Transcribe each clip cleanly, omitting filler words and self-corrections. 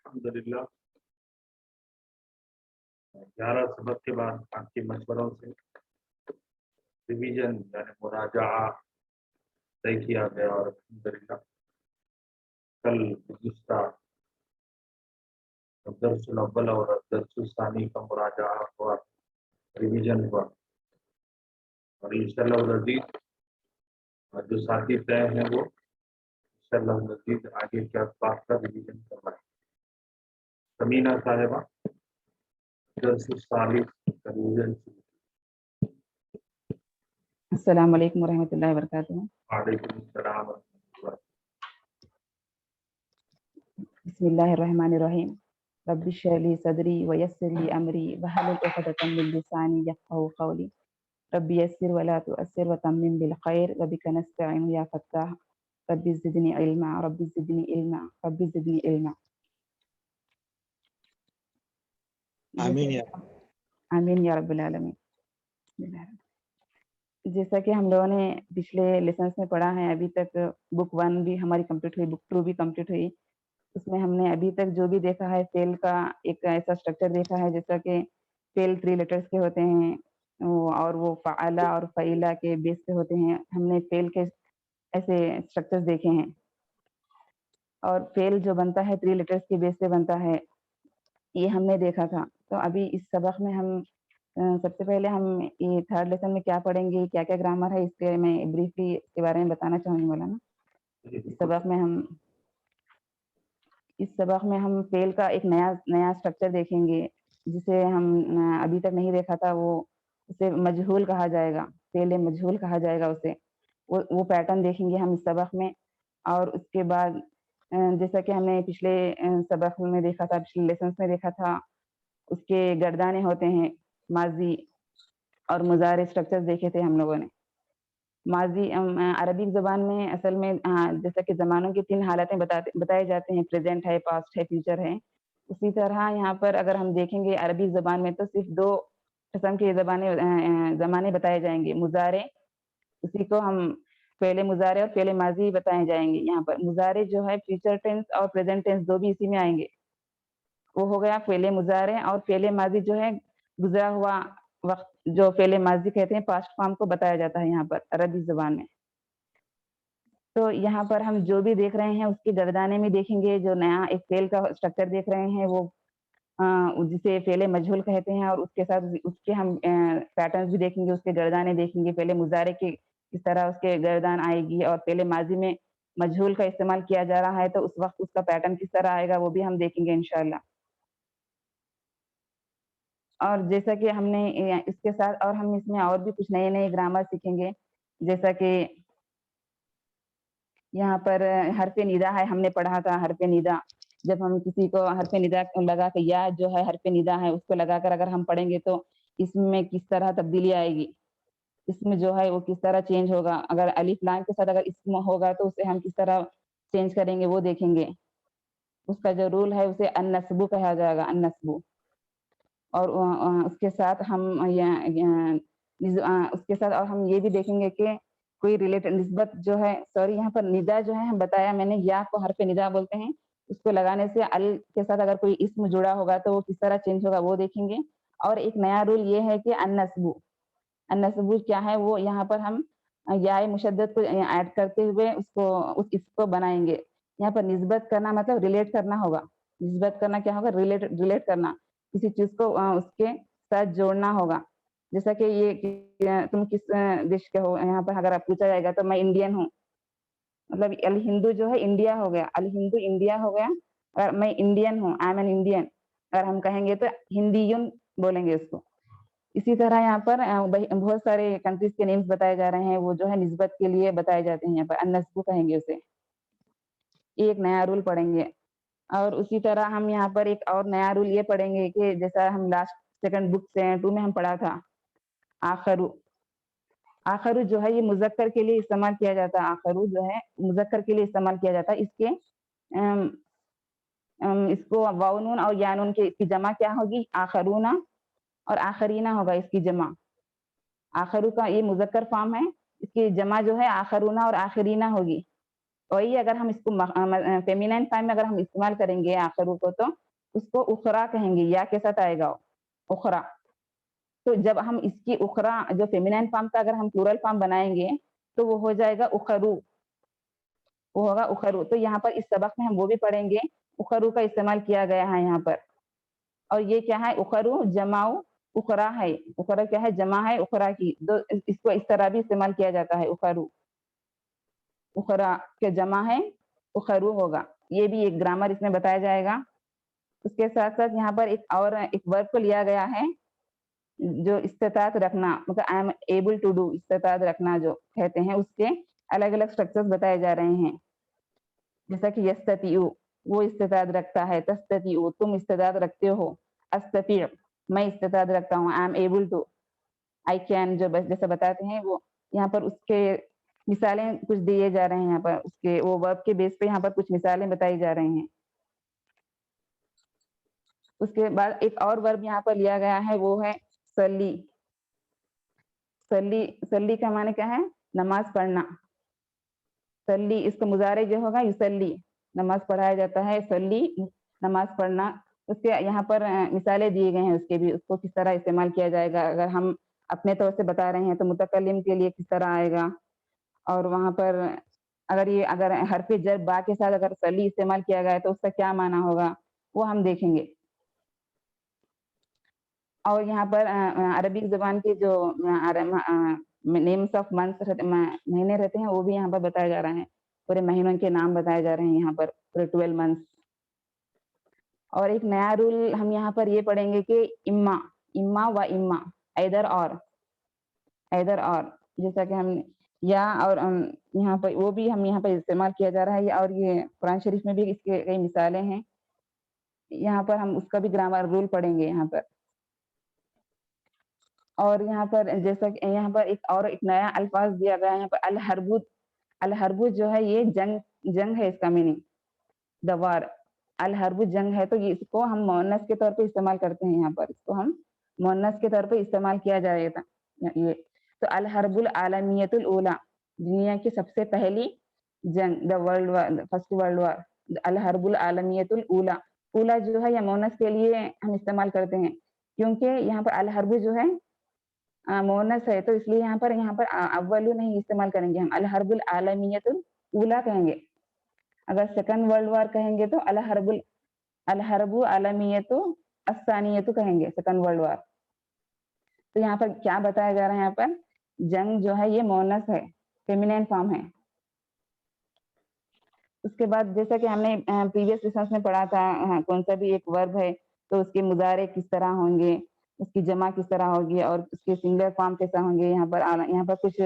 अल्हम्दुलिल्लाह 11 सबक के बाद आपके मशवरों से रिवीजन यानी मुराजा तय किया गया और अल्हम्दुलिल्लाह कल गुज़िश्ता दर्सुल अव्वल और दर्सुल सानी का मुराजा हुआ, रिवीजन हुआ और इंशाअल्लाह अज़ीज़ जो साथी तय हैं वो इंशाअल्लाह अज़ीज़ आगे के अस्बाब का रिवीजन करवाएं। समीना साहिबा दर्सुल सालिस का रिवीजन अस्सलाम वालेकुम रहमतुल्लाहि व बरकातुहू। वालेकुम अस्सलाम व रहमतुल्लाह। बिस्मिल्लाहिर रहमानिर रहीम। रब्बि इश्रह ली सदरी व यस्सिर ली अमरी वहलुल उक़दतम मिन लिसानी यफ़क़हू क़ौली। रब्बि यस्सिर व ला तुअस्सिर व तम्मिम बिल खैर व बिका नस्तईन या फ़त्ताह। Rabbi ज़िदनी इल्मा rabbi ज़िदनी इल्मा rabbi ज़िदनी इल्मा। आमीन या आमीन या रब्बिल आलमीन। जैसा कि हम लोगों ने पिछले लेसन्स में पढ़ा है, अभी तक बुक 1 भी हमारी कंप्लीट हुई, बुक 2 भी कंप्लीट हुई। उसमें हमने अभी तक जो भी देखा है फेल का एक ऐसा स्ट्रक्चर देखा है जैसा कि फेल 3 लेटर्स के होते हैं और वो फ़अला और फ़ईला के बेस पे होते हैं। हमने फेल के ऐसे स्ट्रक्चर्स देखे हैं और फेल जो बनता है 3 लेटर्स के बेस पे बनता है, ये हमने देखा था। तो अभी इस सबक में हम सबसे पहले हम ये 3rd लेसन में क्या पढ़ेंगे, क्या-क्या ग्रामर है, इसके मैं ब्रीफली इसके बारे में बताना चाहूँगी मौलाना। इस सबक में हम फेल का एक नया स्ट्रक्चर देखेंगे जिसे हम अभी तक नहीं देखा था। उसे मजहूल कहा जाएगा, फेल मजहूल कहा जाएगा उसे। वो पैटर्न देखेंगे हम इस सबक में। और उसके बाद जैसा कि हमने पिछले सबक में देखा था, पिछले लेसन्स में देखा था, उसके गर्दाने होते हैं, माज़ी और मुज़ारे स्ट्रक्चर्स देखे थे हम लोगों ने। माज़ी अरबिक ज़बान में असल में जैसा कि ज़मानों की 3 हालतें बताए जाते हैं, प्रेज़ेंट है, पास्ट है, फ्यूचर है। उसी तरह यहाँ पर अगर हम देखेंगे अरबिक ज़बान में तो सिर्फ़ 2 किस्म के ज़माने बताए जाएँगे। मुज़ारे, उसी को हम फ़ेल मुज़ारे और फ़ेल माज़ी बताए जाएँगे यहाँ पर। मुज़ारे जो है फ्यूचर टेंस और प्रेज़ेंट टेंस 2 भी इसी में आएँगे। वो हो गया फ़ेल मुज़ारे और फ़ेल माज़ी जो है गुज़रा हुआ वक़्त जो फ़ेल माज़ी कहते हैं, पास्ट फॉर्म को बताया जाता है यहाँ पर अरबी ज़बान में। तो यहाँ पर हम जो भी देख रहे हैं उसके गर्दाने में देखेंगे, जो नया एक फ़ेल का स्ट्रक्चर देख रहे हैं वो जिसे फ़ेल मजहूल कहते हैं और उसके साथ उसके हम पैटर्न्स भी देखेंगे, उसके गर्दाने देखेंगे। फ़ेल मुज़ारे के किस तरह उसके गर्दान आएगी और फ़ेल माज़ी में मजहूल का इस्तेमाल किया जा रहा है तो उस वक़्त उसका पैटर्न किस तरह आएगा वो भी हम देखेंगे इंशाअल्लाह। और जैसा कि हमने इसके साथ और हम इसमें और भी कुछ नए-नए ग्रामर सीखेंगे, जैसा कि यहाँ पर हर्फ़ निदा है, हमने पढ़ा था हर्फ़ निदा। जब हम किसी को हर्फ़ निदा लगा के या जो है हर्फ़ निदा है उसको लगाकर अगर हम पढ़ेंगे तो इसमें किस तरह तब्दीली आएगी, इसमें जो है वो किस तरह चेंज होगा। अगर अलिफ लाम के साथ अगर इस्म होगा तो उसे हम किस तरह चेंज करेंगे वो देखेंगे। उसका जो रूल है उसे अन-नस्बु कहा जाएगा, अन-नस्बु। और उसके साथ हम उसके साथ और हम ये भी देखेंगे कि कोई निस्बत जो है यहाँ पर निदा जो है हम बताया मैंने या को हर्फ़ निदा बोलते हैं। उसको लगाने से अल के साथ अगर कोई इस्म जुड़ा होगा तो वो किस तरह चेंज होगा वो देखेंगे। और एक नया रूल ये है कि अन-नस्बु, अन-नस्बु क्या है वो यहाँ पर हम याए मुशद्दद को ऐड करते हुए इसको बनाएँगे। यहाँ पर निस्बत करना मतलब रिलेट करना होगा। निस्बत करना क्या होगा? रिलेट करना। किसी चीज़ को उसके साथ जोड़ना होगा। जैसा कि तुम किस देश के हो? यहाँ पर अगर आप पूछा जाएगा तो मैं इंडियन हूँ। मतलब अल हिंदू जो है इंडिया हो गया, अल हिंदू इंडिया हो गया और मैं इंडियन हूँ, आई एम एन इंडियन। अगर हम कहेंगे तो हिंदियुन बोलेंगे उसको। इसी तरह यहाँ पर बहुत सारे कंट्रीज़ के नेम्स बताए जा रहे हैं, वो जो है निस्बत के लिए बताए जाते हैं यहाँ पर, अन-नस्बु कहेंगे उसे। ये एक नया रूल पढ़ेंगे। और उसी तरह हम यहाँ पर एक और नया रूल ये पढ़ेंगे कि जैसा हम लास्ट सेकंड बुक से 2 में हम पढ़ा था, आखरु। आखरु जो है ये मुज़क्कर के लिए इस्तेमाल किया जाता है, आखरु जो है मुज़क्कर के लिए इस्तेमाल किया जाता है। इसको वाव नून और या नून की जमा क्या होगी? आखरूना और आखरीना होगा इसकी जमा। आखरु का ये मुज़क्कर फॉर्म है, इसकी जमा जो है आखरूना और आखरीना होगी। वही अगर हम इसको फेमिनाइन फॉर्म में अगर हम इस्तेमाल करेंगे आखिर को, तो उसको उखरा कहेंगे, या के साथ आएगा उखरा। तो जब हम इसकी उखरा जो फेमिनाइन फॉर्म का अगर हम प्लूरल फॉर्म बनाएंगे तो वो हो जाएगा उखरू, वो होगा उखरू। तो यहाँ पर इस सबक में हम वो भी पढ़ेंगे, उखरू का इस्तेमाल किया गया है यहाँ पर। और ये क्या है, उखरू जमाऊ उखरा है, उखरा क्या है, जमा है उखरा की। तो इसको इस तरह भी इस्तेमाल किया जाता है, उखरू, उखरा के जमा है उखरू होगा। ये भी एक ग्रामर इसमें बताया जाएगा। उसके साथ साथ यहाँ पर एक वर्ब को लिया गया है, जो इस्तेताअत रखना, मतलब I am able to do, इस्तेताअत रखना जो कहते हैं, उसके अलग अलग स्ट्रक्चर्स बताए जा रहे हैं। जैसा कि यस्ततिउ, वो इस्तेताअत रखता है, तस्ततिउ, तुम इस्तेताअत रखते हो, अस्तती, मैं इस्तेताअत रखता हूँ, I am able to, I can, जो जैसे बताते हैं वो यहाँ पर उसके मिसालें कुछ दिए जा रहे हैं। यहाँ पर उसके वो वर्ब के बेस पे यहाँ पर कुछ मिसालें बताई जा रही हैं। उसके बाद एक और वर्ब यहाँ पर लिया गया है, वो है सल्ली। सल्ली, सल्ली का माने क्या है, नमाज पढ़ना। सल्ली, इसका मुजारे जो होगा युसल्ली, नमाज पढ़ाया जाता है, सल्ली नमाज पढ़ना। उसके यहाँ पर मिसालें दिए गए हैं उसके भी, उसको किस तरह इस्तेमाल किया जाएगा। अगर हम अपने तौर से बता रहे हैं तो मुतकल्लिम के लिए किस तरह आएगा, और वहां पर अगर हरफ जर बा के साथ अगर सली इस्तेमाल किया गया है तो उसका क्या माना होगा, वो हम देखेंगे। और यहाँ पर अरबी जुबान के जो नेम्स ऑफ मंथ्स महीने रहते हैं वो भी यहाँ पर बताया जा रहा है, पूरे महीनों के नाम बताए जा रहे हैं यहाँ पर, पूरे 12 मंथ्स। और एक नया रूल हम यहाँ पर ये पढ़ेंगे कि इम्मा, इम्मा व इम्मा, ऐदर और, ऐदर और, जैसा कि हम या और यहाँ पर वो भी हम यहाँ पर इस्तेमाल किया जा रहा है। और ये कुरान शरीफ में भी इसके कई मिसालें हैं, यहाँ पर हम उसका भी ग्रामर रूल पढ़ेंगे यहाँ पर। और यहाँ पर जैसा कि यहाँ पर एक नया अल्फाज दिया गया है यहाँ पर, अल हरबुद। अल हरबुद जो है ये जंग है, इसका मीनिंग द वार। अल हरबुद जंग है, तो ये इसको हम मुअन्नस के तौर पे इस्तेमाल करते हैं। यहाँ पर इसको हम मुअन्नस के तौर पे इस्तेमाल किया जाएगा ये। तो अल हरबुल आलमियतुल ऊला, दुनिया की सबसे पहली जंग, the world war, first world war, अल हरबुल आलमियतुल ऊला। ऊला जो है या मुअन्नस के लिए हम इस्तेमाल करते हैं, क्योंकि यहाँ पर अल हरबु जो है मुअन्नस है, तो इसलिए यहाँ पर अव्वलु नहीं इस्तेमाल करेंगे हम, अल हरबुल आलमियतुल ऊला कहेंगे। अगर सेकंड वर्ल्ड वार कहेंगे तो अल हरबु आलमियतु अस्सानियतु कहेंगे, सेकंड वर्ल्ड वार। तो यहाँ पर क्या बताया जा रहा है, यहाँ पर जंग जो है ये मुअन्नस है, फेमिनिन फॉर्म है। उसके बाद जैसा कि हमने प्रीवियस लेसन्स में पढ़ा था, कौन सा भी एक वर्ब है तो उसके मुजारे किस तरह होंगे, उसकी जमा किस तरह होगी, और उसके सिंगुलर फॉर्म कैसा होंगे। यहाँ पर कुछ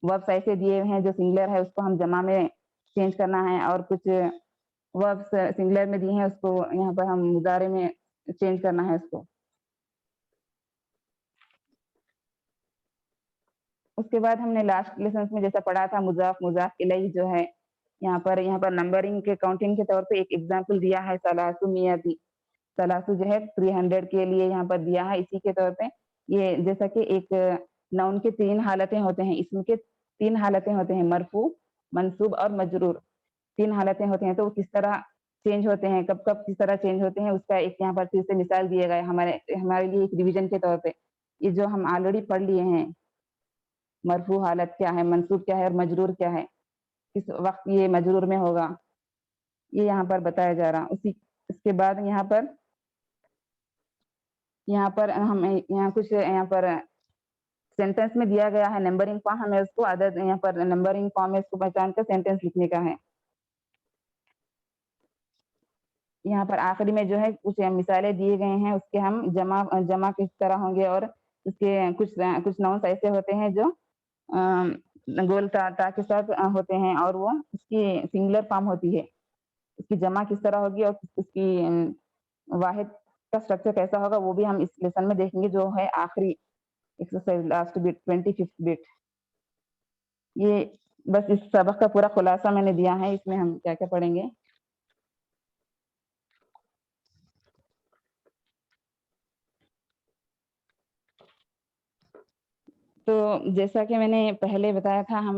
वर्ब्स ऐसे दिए हैं जो सिंगुलर है उसको हम जमा में चेंज करना है, और कुछ वर्ब्स सिंगुलर में दिए हैं उसको यहाँ पर हम मुजारे में चेंज करना है उसको। उसके बाद हमने लास्ट लेसन में जैसा पढ़ा था, मुजाफ मुजाफ इलैहि जो है, यहाँ पर नंबरिंग के काउंटिंग के तौर पे एक एग्जाम्पल दिया है, सलासु मियाती। सलासु जो है 300 के लिए यहाँ पर दिया है इसी के तौर पे। ये जैसा कि एक नाउन के 3 हालतें होते हैं, इसम के 3 हालतें होते हैं, मरफू, मंसूब और मजरूर, 3 हालतें होते हैं। तो वो किस तरह चेंज होते हैं, कब कब किस तरह चेंज होते हैं, उसका एक यहाँ पर फिर से मिसाल दिया गया है हमारे लिए एक रिविजन के तौर पे। ये जो हम ऑलरेडी पढ़ लिए हैं, मरफू हालत क्या है, मंसूब क्या है और मजरूर क्या है, किस वक्त ये मजरूर में होगा, ये यहाँ पर बताया जा रहा। इसके बाद यहाँ पर हम कुछ यहाँ पर सेंटेंस में दिया गया है नंबरिंग फॉर्म, हमें उसको आदत यहाँ पर नंबरिंग फॉर्म में इसको पहचान कर सेंटेंस लिखने का है। यहाँ पर आखिरी में जो है कुछ मिसालें दिए गए हैं, उसके हम जमा किस तरह होंगे, और उसके कुछ नाउन्स ऐसे होते हैं जो गोल ता के साथ होते हैं, और वो उसकी सिंगुलर फॉर्म होती है, उसकी जमा किस तरह होगी और उसकी वाहिद का स्ट्रक्चर कैसा होगा, वो भी हम इस लेसन में देखेंगे, जो है आखिरी exercise, last bit, 25th bit. ये बस इस सबक का पूरा खुलासा मैंने दिया है, इसमें हम क्या क्या पढ़ेंगे। तो जैसा कि मैंने पहले बताया था, हम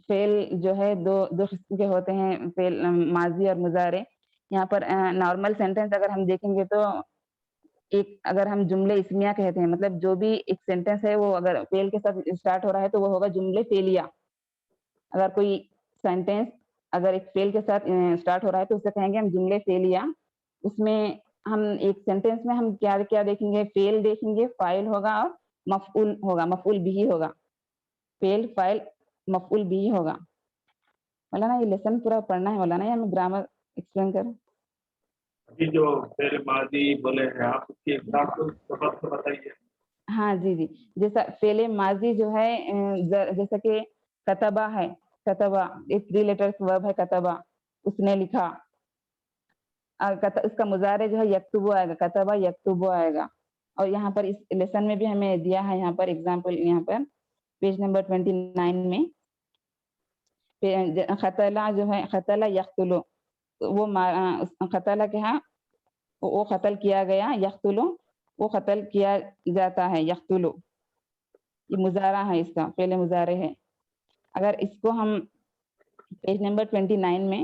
فعل جو ہے دو قسم کے ہوتے ہیں، فعل ماضی اور مضارع۔ یہاں پر نارمل سینٹینس اگر ہم دیکھیں گے تو ایک اگر ہم جملے اسمیہ کہتے ہیں، مطلب جو بھی ایک سینٹینس ہے وہ اگر فعل کے ساتھ اسٹارٹ ہو رہا ہے تو وہ ہوگا جملے فعلیہ۔ اگر کوئی سینٹینس اگر ایک فعل کے ساتھ اسٹارٹ ہو رہا ہے تو اسے کہیں گے ہم جملے فعلیہ۔ اس میں ہم ایک سینٹینس میں ہم کیا کیا دیکھیں گے؟ فعل دیکھیں گے، فاعل ہوگا اور مفعول ہوگا، مفعول بھی ہوگا۔ فعل، فاعل، مفعول بھی ہوگا۔ مولانا یہ لیسن پورا پڑھنا ہے مولانا، یا میں گرامر ایکسپلین کروں؟ ابھی جو فعل ماضی بولے ہیں آپ، اس کی ایگزامپل سبق سے بتائیے۔ ہاں جی جی، جیسا فعل ماضی جو ہے جیسا کہ کتبہ ہے، کتبہ ایک 3 لیٹرز ورب ہے، کتبہ، اس نے لکھا۔ اس کا مضارع جو ہے یکتبو آئے گا، کتبہ یکتبو آئے گا۔ اور یہاں پر اس لیسن میں بھی ہمیں دیا ہے یہاں پر ایگزامپل، یہاں پر پیج نمبر 29 میں قتلہ جو ہے، قتلہ یقتلو، وہ قتلہ کیا، وہ قتل کیا گیا، یقتلو وہ قتل کیا جاتا ہے، یقتلو یہ مضارع ہے، اس کا فعل مضارع ہے۔ اگر اس کو ہم پیج نمبر 29 میں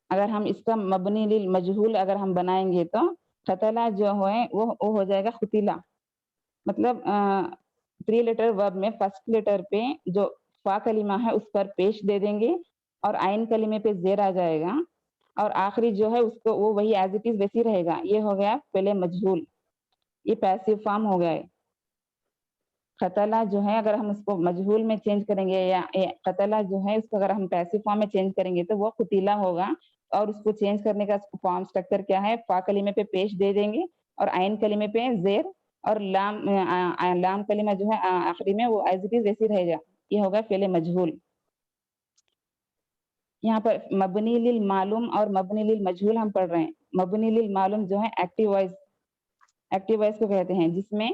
اگر ہم اس کا مبنی للمجہول اگر ہم بنائیں گے تو قتلہ جو ہے وہ ہو جائے گا قتلہ۔ مطلب 3 لیٹر ورب میں فرسٹ لیٹر پہ جو فا کلمہ ہے اس پر پیش دے دیں گے اور عین کلمے پہ زیر آ جائے گا، اور آخری جو ہے اس کو وہ وہی ایز اٹ از ویسی رہے گا۔ یہ ہو گیا فعل مجہول، یہ پیسو فارم ہو گئے۔ قتلہ جو ہے اگر ہم اس کو مجہول میں چینج کریں گے، یا قتلہ جو ہے اس کو اگر ہم پیسو فارم میں چینج کریں گے تو وہ قتیلہ ہوگا۔ اور اس کو چینج کرنے کا فارم سٹرکچر کیا ہے؟ فا کلمے پہ پیش دے دیں گے اور عین کلمے پہ زیر، اور لام کلمہ جو ہے آخری میں وہ ایز اٹ از ویسی رہے گا۔ یہ ہوگا فعل مجہول۔ یہاں پر مبنی للمعلوم اور مبنی للمجہول ہم پڑھ رہے ہیں۔ مبنی للمعلوم جو ہے ایکٹیو وائس، ایکٹیو وائس کو کہتے ہیں، جس میں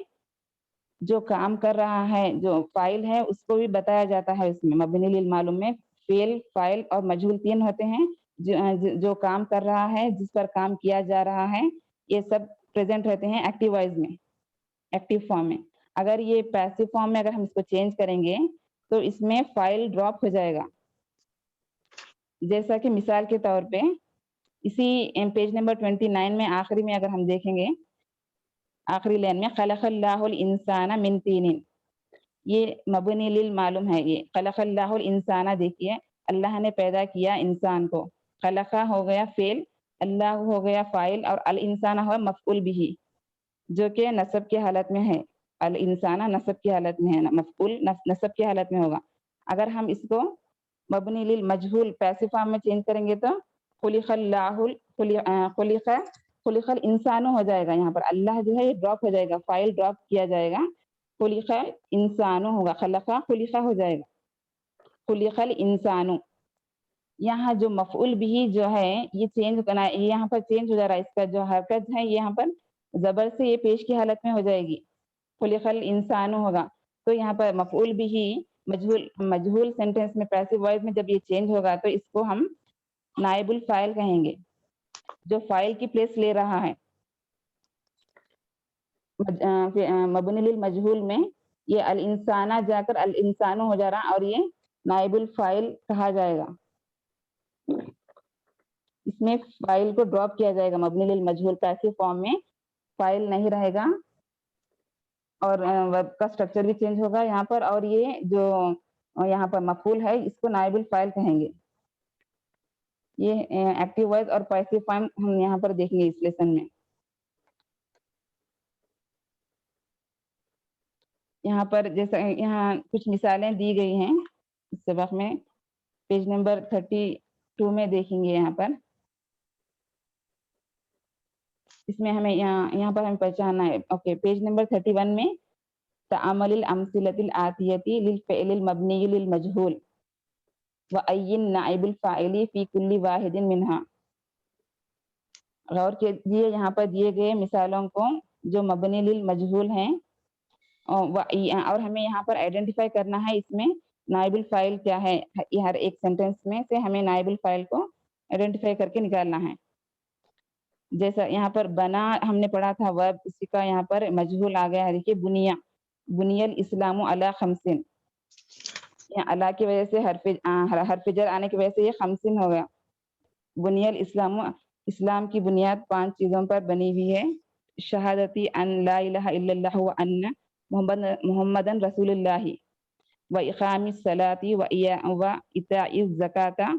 جو کام کر رہا ہے جو فاعل ہے اس کو بھی بتایا جاتا ہے۔ اس میں مبنی للمعلوم میں فعل، فاعل اور مجہول 3 ہوتے ہیں۔ جو کام کر رہا ہے، جس پر کام کیا جا رہا ہے، یہ سب پریزنٹ رہتے ہیں ایکٹیو وائس میں، ایکٹیو فارم میں۔ اگر یہ پیسو فارم میں اگر ہم اس کو چینج کریں گے تو اس میں فاعل ڈراپ ہو جائے گا۔ جیسا کہ مثال کے طور پہ اسی پیج نمبر 29 میں آخری میں اگر ہم دیکھیں گے، آخری لائن میں خلق اللہ الانسان من طین، یہ مبنی للمعلوم ہے۔ یہ خلق اللہ الانسان، دیکھیے اللہ نے پیدا کیا انسان کو، خلقہ ہو گیا فعل، اللہ ہو گیا فاعل، اور الانسان ہوا مفعول بھی، جو کہ نصب کی حالت میں ہے۔ الانسان نصب کی حالت میں ہے، مفعول نصب کی حالت میں ہوگا۔ اگر ہم اس کو مبنی للمجہول پیسو فارم میں چینج کریں گے تو خلق اللہ، خلق الانسان ہو جائے گا۔ یہاں پر اللہ جو ہے یہ ڈراپ ہو جائے گا، فاعل ڈراپ کیا جائے گا، خلق انسان ہوگا، خلقہ خلقہ ہو جائے گا، خلق الانسان۔ یہاں جو مفعول بھی جو ہے یہ چینج کرنا، یہاں پر چینج ہو جا رہا ہے، اس کا جو حرکت ہے یہاں پر زبر سے یہ پیش کی حالت میں ہو جائے گی، خلق الانسان ہوگا۔ تو یہاں پر مفعول بھی مجہول سینٹینس میں پیسو وائس میں جب یہ چینج ہوگا تو اس کو ہم نائب الفاعل کہیں گے، جو فاعل کی پلیس لے رہا ہے۔ مبنی للمجہول میں یہ الانسانہ جا کر الانسان ہو جا رہا، اور یہ نائب الفاعل کہا جائے گا۔ اس میں فاعل کو ڈراپ کیا جائے گا، مبنی للمجہول پیسو فارم میں فاعل نہیں رہے گا، اور ورب کا سٹرکچر بھی چینج ہوگا یہاں پر، اور یہ جو یہاں پر مفعول ہے اس کو نائب الفاعل کہیں گے۔ یہ ایکٹیو وائس اور پیسو فارم ہم یہاں پر دیکھیں گے اس لیسن میں۔ یہاں پر جیسا یہاں کچھ مثالیں دی گئی ہیں اس سبق میں، پیج نمبر 32 میں دیکھیں گے۔ یہاں پر اس میں ہمیں یہاں پر ہمیں پہچاننا ہے، اوکے، پیج نمبر 31 میں تعامل الامثلۃ الآتیۃ للفعل المبنی للمجہول وعین نائب الفاعل فی کل واحد منہا۔ غور کیجیے یہاں پر دیے گئے مثالوں کو جو مبنی للمجہول ہیں، اور ہمیں یہاں پر آئیڈینٹیفائی کرنا ہے اس میں نائب الفاعل کیا ہے۔ ہر ایک سینٹینس میں سے ہمیں نائب الفاعل کو آئیڈینٹیفائی کر کے نکالنا ہے۔ جیسا یہاں پر بنا ہم نے پڑھا تھا ورب، اسی کا یہاں پر مجہول آ گیا ہے، دیکھیے بنیا، بنی الاسلام علی خمس، यहाँ अला की वजह से हरफ जर आने की वजह से ये 50 हो गया। बुनियल इस्लाम, इस्लाम की बुनियाद 5 चीज़ों पर बनी हुई है। शहादती अन ला इलाहा इल्लल्लाह व अन्न मुहम्मदन रसूलुल्लाह व इक़ामिस सलाती व इताइज़ ज़काता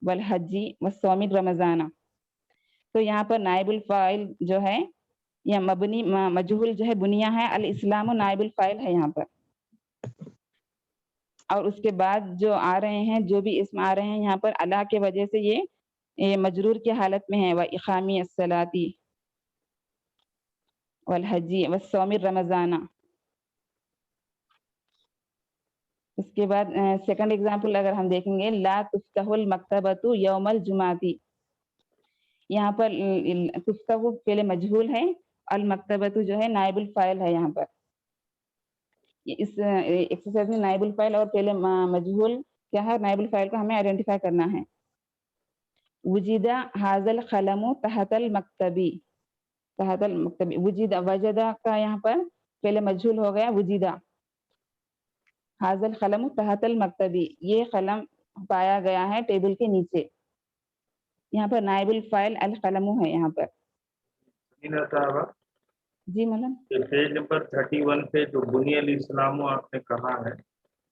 वल हज्जी व सौमी रमज़ाना। तो यहाँ पर नाइबुल फ़ाइल जो है या मबनी मजहूल जो है बुनिया है, अल इस्लाम नाइबुल फ़ाइल है यहाँ पर। और उसके बाद जो आ रहे हैं, जो भी इसम आ रहे हैं यहाँ पर अला के वजह से ये मजरूर की हालत में है। व इक़ामी अस्सलाती वल हज्जी व सौमी रमज़ाना। उसके बाद सेकंड एग्जांपल अगर हम देखेंगे, ला तुफ्तहुल मक्तबतु यौमल जुमाती। यहाँ पर तुफ्तहु पहले मजहूल है, अल मक्तबतु जो है नाइबुल फ़ाइल है यहाँ पर। इस एक्सरसाइज में नाइबुल फ़ाइल और पहले मजहूल क्या है, नाइबुल फ़ाइल को हमें आइडेंटिफाई करना है। वुजिदा हाज़ल क़लमु तहतल मक्तबी, तहतल मक्तबी। वुजिदा, वजदा का यहाँ पर पहले मजहूल हो गया वुजिदा। हाज़ल क़लमु तहतल मक्तबी, ये कलम पाया गया है टेबल के नीचे। यहाँ पर नाइबुल फ़ाइल अल क़लमु है यहाँ पर। मीना साहबा, जी मौलाना। ये पेज नंबर 31 पे जो बुनियल इस्लाम आपने कहा है,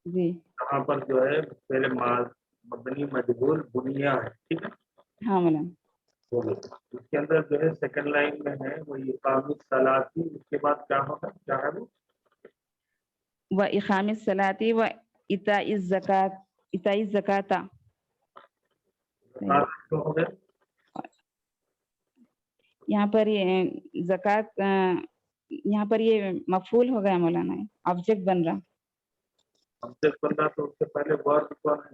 जी यहाँ पर जो है पहले मबनी मजबूर बुनिया है, ठीक है। हाँ मौलाना। इसके अंदर जो है सेकंड लाइन में है वो इक़ामी सलाती, उसके बाद क्या होगा, क्या है वो? व इक़ामिस सलाती व इताइज़ ज़कात, इताइज़ ज़काता। ज़कात क्यों हो गया? यहाँ पर ये ज़कात यहाँ पर ये मफ़ूल हो गया मौलाना, ऑब्जेक्ट बन रहा। ऑब्जेक्ट बन रहा तो उससे पहले वर्ब कौन है?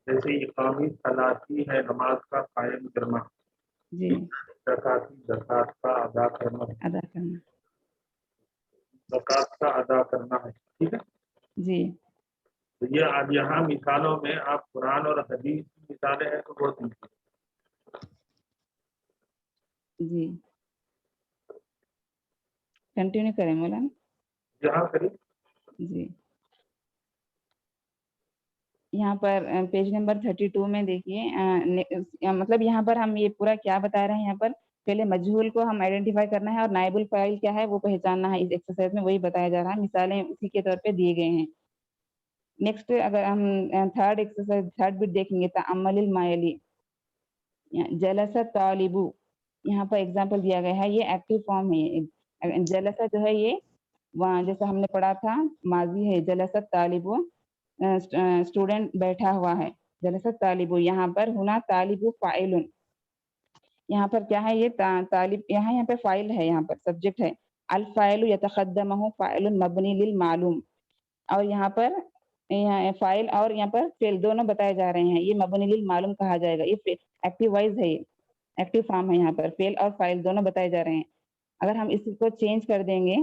जैसे इक़ामी सलाती है नमाज का कायम करना, जी ज़काती ज़कात का अदा करना, अदा करना। ज़कात का अदा करना है, ठीक है। जी तो ये अब यहाँ मिसालों में आप कुरान और हदीस की मिसालें हैं तो वो दीजिए। जी कंटिन्यू करें मौलाना। यहाँ करिए। जी यहाँ पर पेज नंबर 32 में देखिए, मतलब यहाँ पर हम ये पूरा क्या बता रहे हैं। यहाँ पर पहले मजहूल को हम आइडेंटिफाई करना है और नाइबुल फ़ाइल क्या है वो पहचानना है। इस एक्सरसाइज में वही बताया जा रहा है, मिसालें उसी के तौर पे दिए गए हैं। नेक्स्ट अगर हम थर्ड एक्सरसाइज, थर्ड बिट देखेंगे, तअम्मलिल मायली, जलसा तालिबु। यहाँ पर एग्जांपल दिया गया है, ये एक्टिव फॉर्म है। जलसा जो है ये वहाँ जैसा हमने पढ़ा था माजी है, जलसा तालिबु स्टूडेंट बैठा हुआ है। जलसा तालिबु, यहाँ पर हुना तालिबु फ़ाइलुन। यहाँ पर क्या है, ये तालिब यहाँ पे फ़ाइल है, यहाँ पर सब्जेक्ट है। अल फ़ाइलु यतक़द्दमहु फ़ाइलुन मबनी लिल मालूम। और यहाँ पर फ़ाइल और यहाँ पर फ़ेल दोनों बताए जा रहे हैं। ये मबनी लिल मालूम कहा जाएगा। ये एक्टिव वॉइस है, ये एक्टिव फॉर्म है। यहाँ पर फ़ेल और फ़ाइल दोनों बताए जा रहे हैं। अगर हम इसको चेंज कर देंगे,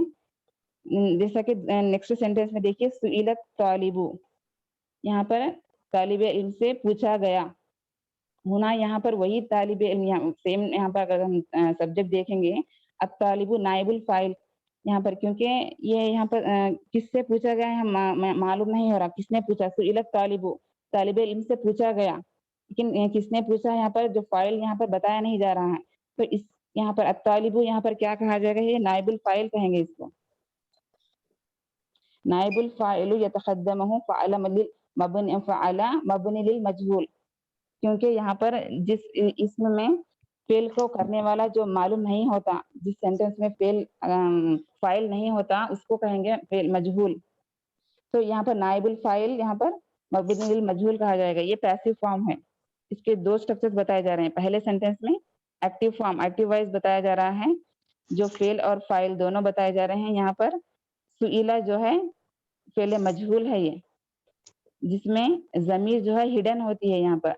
जैसा कि नेक्स्ट सेंटेंस में देखिए, सुइलत तालिबु, यहाँ पर तालिब इल्म से पूछा गया। हुना यहाँ पर वही तालिब इल्म, सेम यहाँ पर अगर हम सब्जेक्ट देखेंगे, अब तालिबु नाइबुल फ़ाइल यहाँ पर, क्योंकि ये यहाँ पर किससे पूछा गया है मालूम नहीं हो रहा, किसने पूछा। सुइलत तालिबु, तालिब इल्म से पूछा गया, लेकिन किसने पूछा यहाँ पर जो फ़ाइल यहाँ पर बताया नहीं जा रहा है। तो इस यहाँ पर अत्तालिबु यहाँ पर क्या कहा जाएगा, ये नाइबुल फ़ाइल कहेंगे इसको। नाइबुल फ़ाइलु यतक़द्दमहु फ़अला मबनी लिल मजहूल, क्योंकि यहाँ पर जिस इसम में फ़ेल को करने वाला जो मालूम नहीं होता, जिस सेंटेंस में फ़ाइल नहीं होता, उसको कहेंगे फ़ेल मजहूल। तो यहाँ पर नाइबुल फ़ाइल यहाँ पर मबनी लिल मजहूल कहा जाएगा। ये पैसिव फॉर्म है। इसके 2 स्ट्रक्चर्स बताए जा रहे हैं। पहले सेंटेंस में एक्टिव फॉर्म, एक्टिव वॉइस बताया जा रहा है, जो फ़ेल और फ़ाइल दोनों बताए जा रहे हैं। यहाँ पर सुइला जो है फ़ेल मजहूल है ये, जिसमें ज़मीर जो है हिडन होती है। यहाँ पर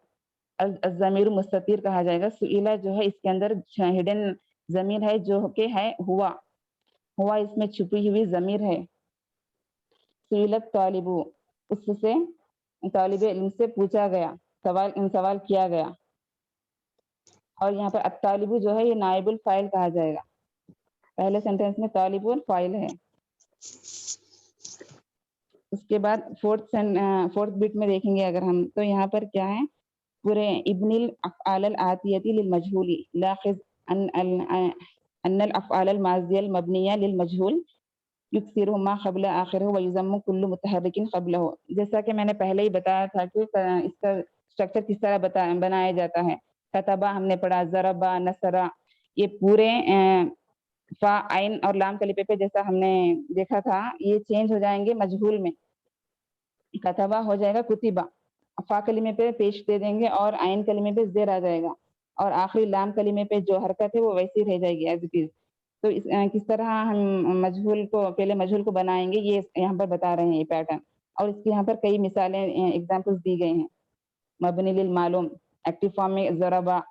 ज़मीर मुस्ततिर कहा जाएगा। सुइला जो है इसके अंदर हिडन ज़मीर है, जो कि है हुआ। हुआ इसमें छुपी हुई ज़मीर है। सुइलत तालिबु, उससे तालिब इल्म से पूछा गया, सवाल किया गया। और यहाँ पर अत्तालिबु जो है ये नाइबुल फ़ाइल कहा जाएगा। पहले सेंटेंस में तालिबुल फ़ाइल है। उसके बाद फोर्थ बिट में देखेंगे अगर हम, तो यहाँ पर क्या है, पूरे इब्निल अफ़आल अल आतियती लिल मजहूली लाखिज़ अन्नल अफ़आल अल माज़िया अल मबनिया लिल मजहूल युक्सिरु मा क़ब्ल आखिरहु व युज़म्मु कुल्लु मुतहर्रिकिन क़ब्लहु। जैसा कि मैंने पहले ही बताया था कि इसका स्ट्रक्चर किस तरह बनाया जाता है। कतबा हमने पढ़ा, ज़रबा, नसरा, ये पूरे फा, आइन और लाम कलिमे पे जैसा हमने देखा था, ये चेंज हो जाएंगे मजहूल में। कतबा हो जाएगा कुतिबा, फा कलिमे पे पेश दे देंगे और आइन कलिमे पे ज़ेर आ जाएगा, और आखिरी लाम कलिमे पे जो हरकत है वो वैसी रह जाएगी एज़ इट इज़। तो किस तरह हम मजहूल को, पहले मजहूल को बनाएंगे, ये यहाँ पर बता रहे हैं ये पैटर्न। और इसके यहाँ पर कई मिसालें, एग्जाम्पल्स दी गए हैं। मबनी लिल मालूम, एक्टिव फॉर्म में ज़रबा,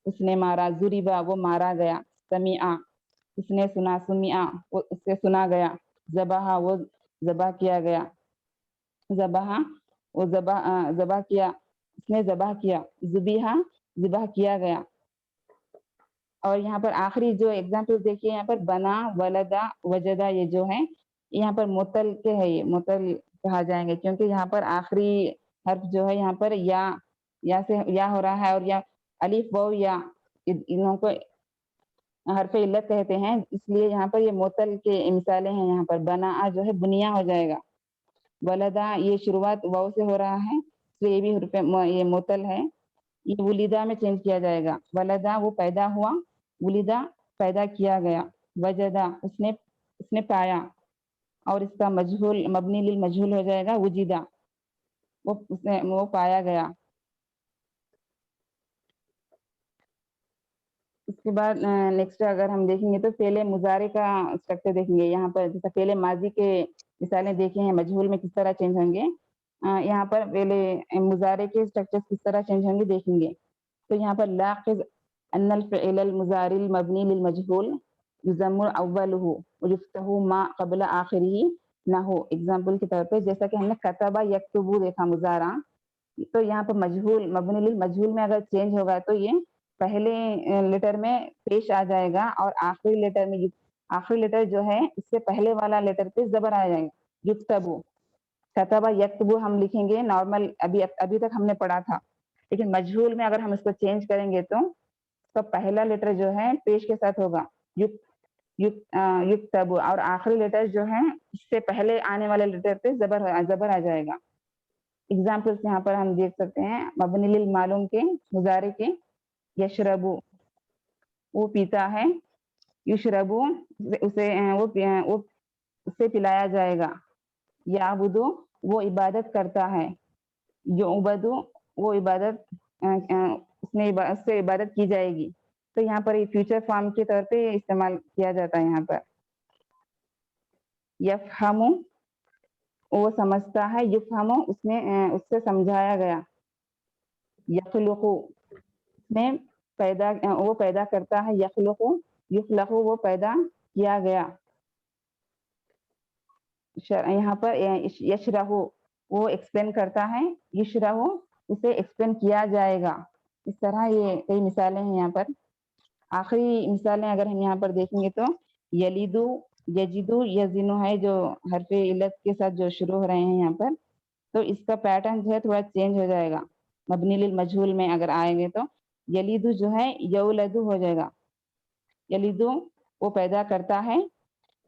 उसने मारा, ज़ुरिबा, वो मारा गया, समीआ, उसने सुना, सुमिआ, वो उससे सुना गया, ज़बहा, वो ज़बह किया गया, ज़बहा, वो ज़बह किया, उसने ज़बह किया, ज़ुबिहा, ज़िबह किया गया। और यहाँ पर आखिरी जो एग्जाम्पल देखिए, यहाँ पर बना, वलदा, वजदा, ये जो है यहाँ पर मुतल के है, ये मुतल कहा जाएंगे, क्योंकि यहाँ पर आखिरी हर्फ जो है यहाँ पर या से या हो रहा है, और या अलिफ वाव या इन्हों को हर्फ इल्लत कहते हैं, इसलिए यहाँ पर ये मुतल के मिसालें हैं। यहाँ पर बना जो है बुनिया हो जाएगा, वलदा ये शुरुआत वाव से हो रहा है, तो ये भी ये मुतल है। ये वुलिदा में चेंज किया जाएगा, वलदा वो पैदा हुआ, वुलिदा पैदा किया गया, वजदा उसने पाया, और इसका मजहूल मबनी लिल मजहूल हो जाएगा वुजिदा, वो पाया गया। उसके बाद नेक्स्ट अगर हम देखेंगे तो पहले मुजारे का स्ट्रक्चर देखेंगे। यहाँ पर जैसा पहले माजी के मिसालें देखे हैं, मजहूल में किस तरह चेंज होंगे, यहाँ पर पहले मुजारे के स्ट्रक्चर किस तरह चेंज होंगे देखेंगे। तो यहाँ पर लाक़िज़ अन्नल फ़िअल मज़ारिल मबनी लिल मजहूल युज़म्मु अव्वलुहु व युफ़्तहु मा क़ब्ल आखिरिही नहू। एग्जाम्पल के तौर पे जैसा कि हमने कतबा यक्तुबु देखा मुजारा, तो यहाँ पर मजहूल मबनी लिल मजहूल में अगर चेंज होगा तो ये पहले लेटर में पेश आ जाएगा, और आखिरी लेटर जो है इससे पहले वाला लेटर पे ज़बर आ जाएगा, युक्तबु। कतबा यक्तबु हम लिखेंगे नॉर्मल, अभी तक हमने पढ़ा था, लेकिन मजहूल में अगर हम इसको चेंज करेंगे तो पहला लेटर जो है पेश के साथ होगा युक्तबु, और आखिरी लेटर जो है इससे पहले आने वाले लेटर पे ज़बर आ जाएगा। एग्जाम्पल्स यहाँ पर हम देख सकते हैं, मबनी लिल मालूम के मुजारे के, यशरबु वो पीता है, युशरबु उसे पिलाया जाएगा, याबुदु वो इबादत करता है, युबदु वो इबादत उससे इबादत की जाएगी। तो यहाँ पर ये फ्यूचर फॉर्म के तौर पे इस्तेमाल किया जाता है। यहाँ पर यफ़हमु वो समझता है, युफ़हमु उससे समझाया गया, यख़लुक़ु वो पैदा करता है, यख़लुक़ु युख़लक़ु वो पैदा किया गया। यहाँ पर यशरहु वो एक्सप्लेन करता है, यशरहु उसे एक्सप्लेन किया जाएगा। इस तरह ये कई मिसालें हैं। यहाँ पर आखिरी मिसालें अगर हम यहाँ पर देखेंगे तो यलिदु, यजिदु, यजिनु है जो हरफे इल्लत के साथ जो शुरू हो रहे हैं यहाँ पर, तो इसका पैटर्न जो है थोड़ा चेंज हो जाएगा। मबनी लिल मजहूल में अगर आएंगे तो यलिदु जो है यौलदु हो जाएगा, यलिदु वो पैदा करता है,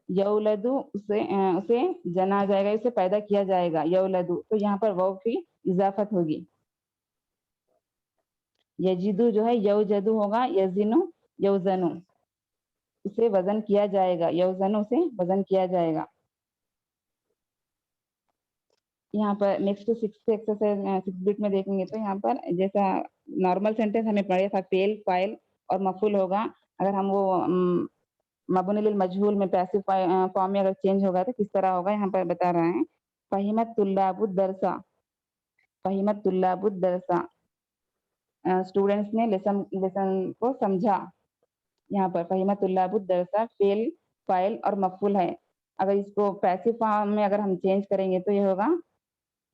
यौलदु उसे जना जाएगा, उसे पैदा किया जाएगा, यौलदु, तो यहाँ पर वाव की इजाफत होगी। यजिदु जो है यौजदु होगा, यजिनु यौजनु उसे वजन किया जाएगा, यौजनु उसे वजन किया जाएगा। यहाँ पर नेक्स्ट 6 एक्सरसाइज 6 बिट में देखेंगे तो यहाँ पर जैसा नॉर्मल सेंटेंस हमें पढ़ा था, फेल, फाइल और मफूल होगा। अगर हम वो मबनी लिल मजहूल में पैसिव फॉर्म में अगर चेंज होगा तो किस तरह होगा, यहाँ पर बता रहे हैं। फहिमत तुल्लाबुद दरसा, फहिमत तुल्लाबुद दरसा, स्टूडेंट्स ने लेसन को समझा। यहाँ पर फहिमत तुल्लाबुद दरसा फेल, फाइल और मफूल है। अगर इसको पैसिव फॉर्म में अगर हम चेंज करेंगे तो ये होगा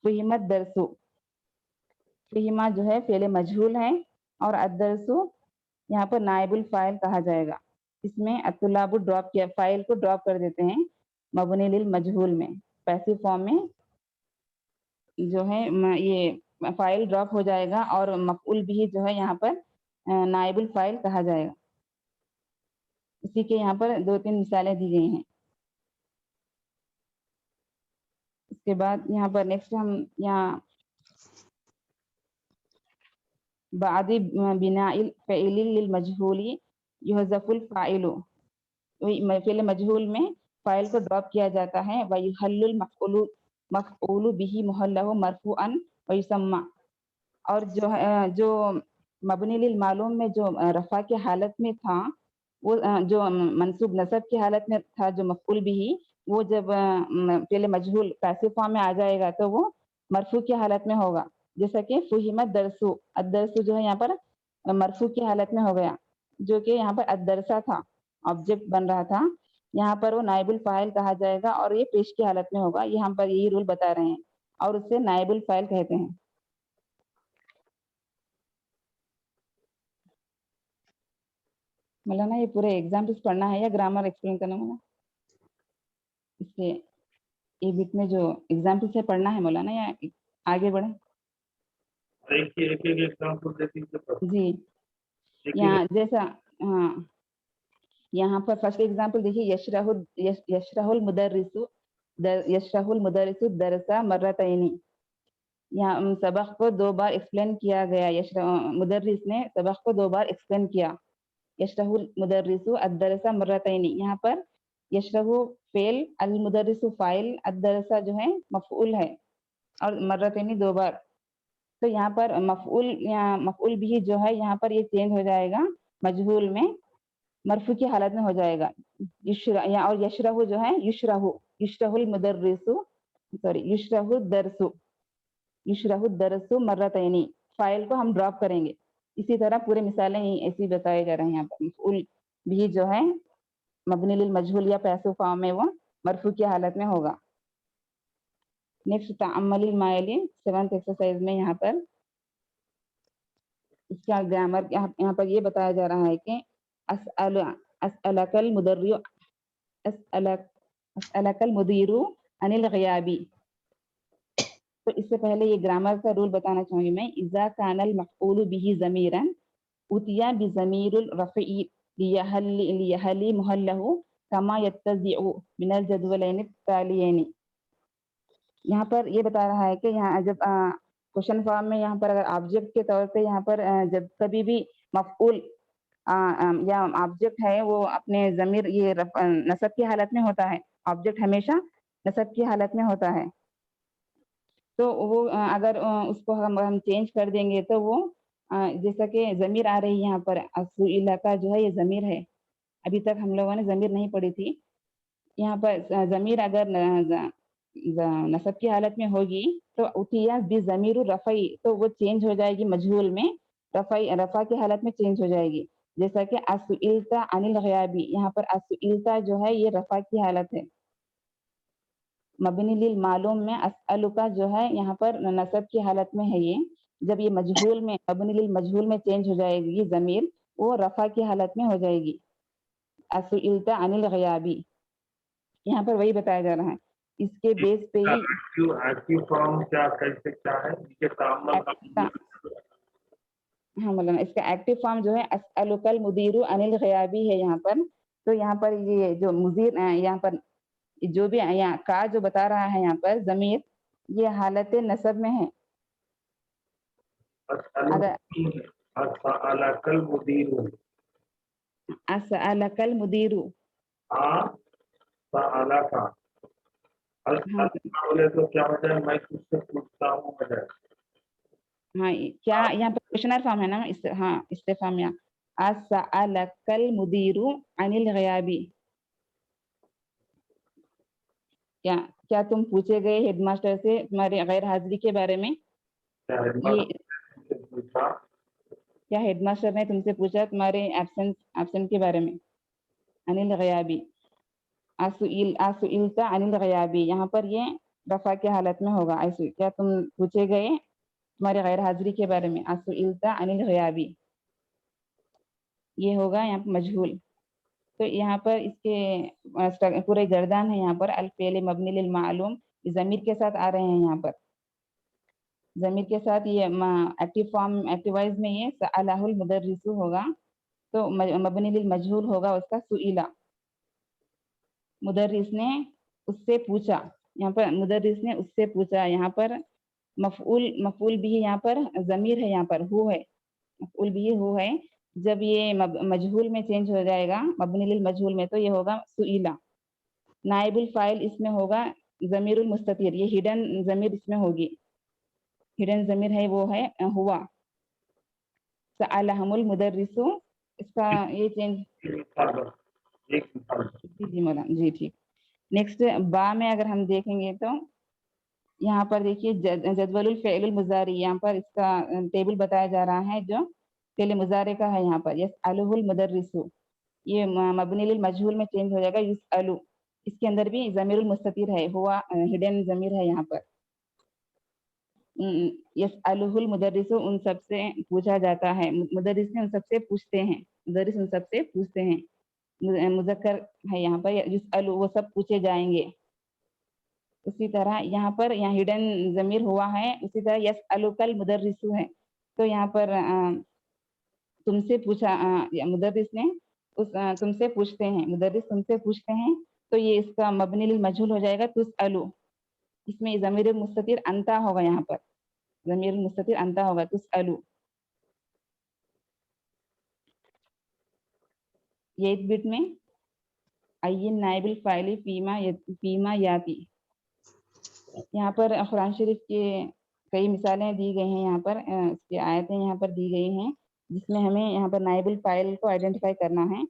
फहिमत दरसु। फहिमा जो है फेल मजहूल है, और अदरसु यहाँ पर नाइबुल फाइल कहा जाएगा। इसमें अतुल्लाबु ड्रॉप किया, फाइल को ड्रॉप कर देते हैं मबनी लिल मजहूल में, पैसिव फॉर्म में جو ہے یہ فائل ڈراپ ہو جائے گا اور مفعول بھی جو ہے یہاں پر نائب الفائل کہا جائے گا. اسی کے یہاں پر 2-3 مثالیں دی گئی ہیں. اس کے بعد یہاں پر نیکسٹ ہم یہاں بعد بناء الفعل للمجهول يحذف الفاعل، فعل مجهول میں فاعل کو ڈراپ کیا جاتا ہے. ويحل المفعول به محله مرفوعا ويسمى، اور جو مبنی للمعلوم میں جو رفع کی حالت میں تھا، وہ جو منصوب نصب کی حالت میں تھا جو مفعول بھی، وہ جب فعل مجہول پیسو فارم میں آ جائے گا تو وہ مرفوع کی حالت میں ہوگا. جیسا کہ فہمت درسو، الدرسو جو ہے یہاں پر مرفوع کی حالت میں ہو گیا، جو کہ یہاں پر الدرسہ تھا، آبجیکٹ بن رہا تھا. یہاں پر وہ نائب الفاعل کہا جائے گا اور یہ پیش کی حالت میں ہوگا. یہاں پر یہی رول بتا رہے ہیں اور اسے نائب الفاعل کہتے ہیں. مولانا یہ پورے ایگزامپلس پڑھنا ہے یا گرامر ایکسپلین کرنا ہوگا؟ اس کے ای بک میں جو ایگزامپل سے پڑھنا ہے مولانا یا آگے بڑھیں؟ ایک ایگزامپل دیتی جی یہاں جیسا ہاں یہاں پر فرسٹ ایگزامپل دیکھیے، یشرح المدرس الدرس مرتين. یہاں سبق کو 2 بار ایکسپلین کیا گیا، مدرس نے سبق کو 2 بار ایکسپلین کیا. یشرح المدرس الدرس مرتين، یہاں پر یشرح فعل، المدرس فاعل، الدرس جو ہے مفعول ہے اور مرتين 2 بار. تو یہاں پر مفعول بھی جو ہے یہاں پر یہ چینج ہو جائے گا، مجہول میں مرفوع کی حالت میں ہو جائے گا. اور یشرح جو ہے یشرح المدرس یشرح الدرس مرتين، فاعل کو ہم ڈراپ کریں گے. اسی طرح پورے مثالیں ایسی بتائے جا رہے ہیں. یہاں پر مفعول بھی جو ہے مبنی للمجہول یا پیسو فارم میں وہ مرفوع کی حالت میں ہوگا. نیکسٹ تعمل المائل 7th ایکسرسائز میں یہاں پر اس کا گرامر یہاں پر یہ بتایا جا رہا ہے کہ اسألک المدیر عن الغیاب. تو اس سے پہلے یہ گرامر کا رول بتانا چاہوں گی میں. اذا كان المفعول به ضمیرا اتیا بضمیر الرفع لیحل محله كما يتبع من الجدولین التالین. یہاں پر یہ بتا رہا ہے کہ یہاں جب کوشچن فارم میں یہاں پر اگر آبجیکٹ کے طور پہ یہاں پر جب کبھی بھی مفعول یا آبجیکٹ ہے وہ اپنے ضمیر یہ نصب کی حالت میں ہوتا ہے، آبجیکٹ ہمیشہ نصب کی حالت میں ہوتا ہے. تو وہ اگر اس کو ہم چینج کر دیں گے تو وہ جیسا کہ ضمیر آ رہی ہے یہاں پر، اسئلہ کا جو ہے یہ ضمیر ہے. ابھی تک ہم لوگوں نے ضمیر نہیں پڑھی تھی. یہاں پر ضمیر اگر نصب کی حالت میں ہوگی تو اتیا بضمیر الرفع، تو وہ چینج ہو جائے گی مجہول میں، رفع کی حالت میں چینج ہو جائے گی. جیسا کہ اسئلت عن الغیاب، یہاں پر اسئلت جو ہے یہ رفع کی حالت ہے. مبنی للمعلوم میں اسألک جو ہے یہاں پر نصب کی حالت میں ہے. یہ جب یہ مجہول میں مبنی للمجہول میں چینج ہو جائے گی ضمیر، وہ رفع کی حالت میں ہو جائے گی. اسئلت عن الغیاب یہاں پر وہی بتایا جا رہا ہے. اس کے بیس پہ ہی ایکٹیو فارم کیا کیسے کیا ہے یہ تعامل ہاں مولانا، اس کا ایکٹیو فارم جو ہے اسألک المدیر عن الغیاب ہے یہاں پر. تو یہاں پر یہ جو مدیر یہاں پر جو بھی یہاں کا جو بتا رہا ہے یہاں پر ضمیر، یہ حالت نصب میں ہے. اگر اسألک المدیر اسألک المدیر اسألک بولے تو کیا ہو جائے؟ میں کچھ سے پوچھتا ہوں ہو جائے. ہاں کیا یہاں پر کوشچنر فارم ہے نا؟ ہاں استفہام یہاں اسألک المدیر عن الغیاب. کیا تم پوچھے گئے ہیڈ ماسٹر سے تمہاری غیر حاضری کے بارے میں؟ کیا ہیڈ ماسٹر نے تم سے پوچھا تمہارے ایبسنٹ کے بارے میں؟ عن الغیاب، اسئلت عن الغیاب یہاں پر یہ رفع کی حالت میں ہوگا. کیا تم پوچھے گئے تمہاری غیر حاضری کے بارے میں؟ اسئلت عن الغیاب یہ ہوگا یہاں پر مجہول. تو یہاں پر اس کے پورے گردان ہے. یہاں پر الفعل مبنی للمعلوم ضمیر کے ساتھ آ رہے ہیں یہاں پر. ज़मीर के साथ ये एक्टिव फॉर्म एक्टिव वॉइस में ये सअलहुल मुदर्रिसु होगा, तो मबनी लिल मजहूल होगा उसका सुइला। मुदर्रिस ने उससे पूछा, यहाँ पर मुदर्रिस ने उससे पूछा, यहाँ पर मफऊल भी यहाँ पर ज़मीर है, यहाँ पर हु है, मफऊल भी हु है। जब ये मजहूल में चेंज हो जाएगा मबनी लिल मजहूल में, तो ये होगा सुइला। नाइबुल फाइल इसमें होगा ज़मीरुल मुस्ततिर, ये हिडन ज़मीर इसमें होगी, हिडन ज़मीर है वो है हुआ। सअलहुमुल मुदर्रिसु, इसका ये चेंज एक मिसाल जी मौलाना जी ठीक। नेक्स्ट बा में अगर हम देखेंगे तो यहाँ पर देखिए जदवलुल फ़िअलुल मुज़ारी, यहाँ पर इसका टेबल बताया जा रहा है जो फ़िअल मुज़ारे का है। यहाँ पर यसअलुहुल मुदर्रिसु, ये मबनी लिल मजहूल में चेंज हो जाएगा युसअलु। इसके अंदर भी ज़मीरुल मुस्ततिर है, हुआ हिडन ज़मीर है यहाँ पर। यसअलुहुल मुदर्रिसु, उन सबसे पूछा जाता है, मुदर्रिस ने उन सबसे पूछते हैं, मुदर्रिस उन सबसे पूछते हैं। मुज़क्कर है यहाँ पर युसअलु, वो सब पूछे जाएंगे। उसी तरह यहाँ पर यहाँ हिडन ज़मीर हुआ है, उसी तरह यसअलुकल मुदर्रिसु है, तो यहाँ पर तुमसे पूछा मुदर्रिस ने तुमसे पूछते हैं, मुदर्रिस तुमसे पूछते हैं, तो ये इसका मबनी लिल मजहूल हो जाएगा तुसअलु। इसमें ज़मीर मुस्ततिर अंता होगा, यहाँ पर ज़मीर मुस्ततिर अंता होगा तुसअलु। 8 बिट में अय्यिन नाइबुल फ़ाइल फीमा याती, यहाँ पर कुरान शरीफ के कई मिसालें दी गई हैं, यहाँ पर इसकी आयतें यहाँ पर दी गई हैं, जिसमें हमें यहाँ पर नाइबुल फ़ाइल को आइडेंटिफाई करना है।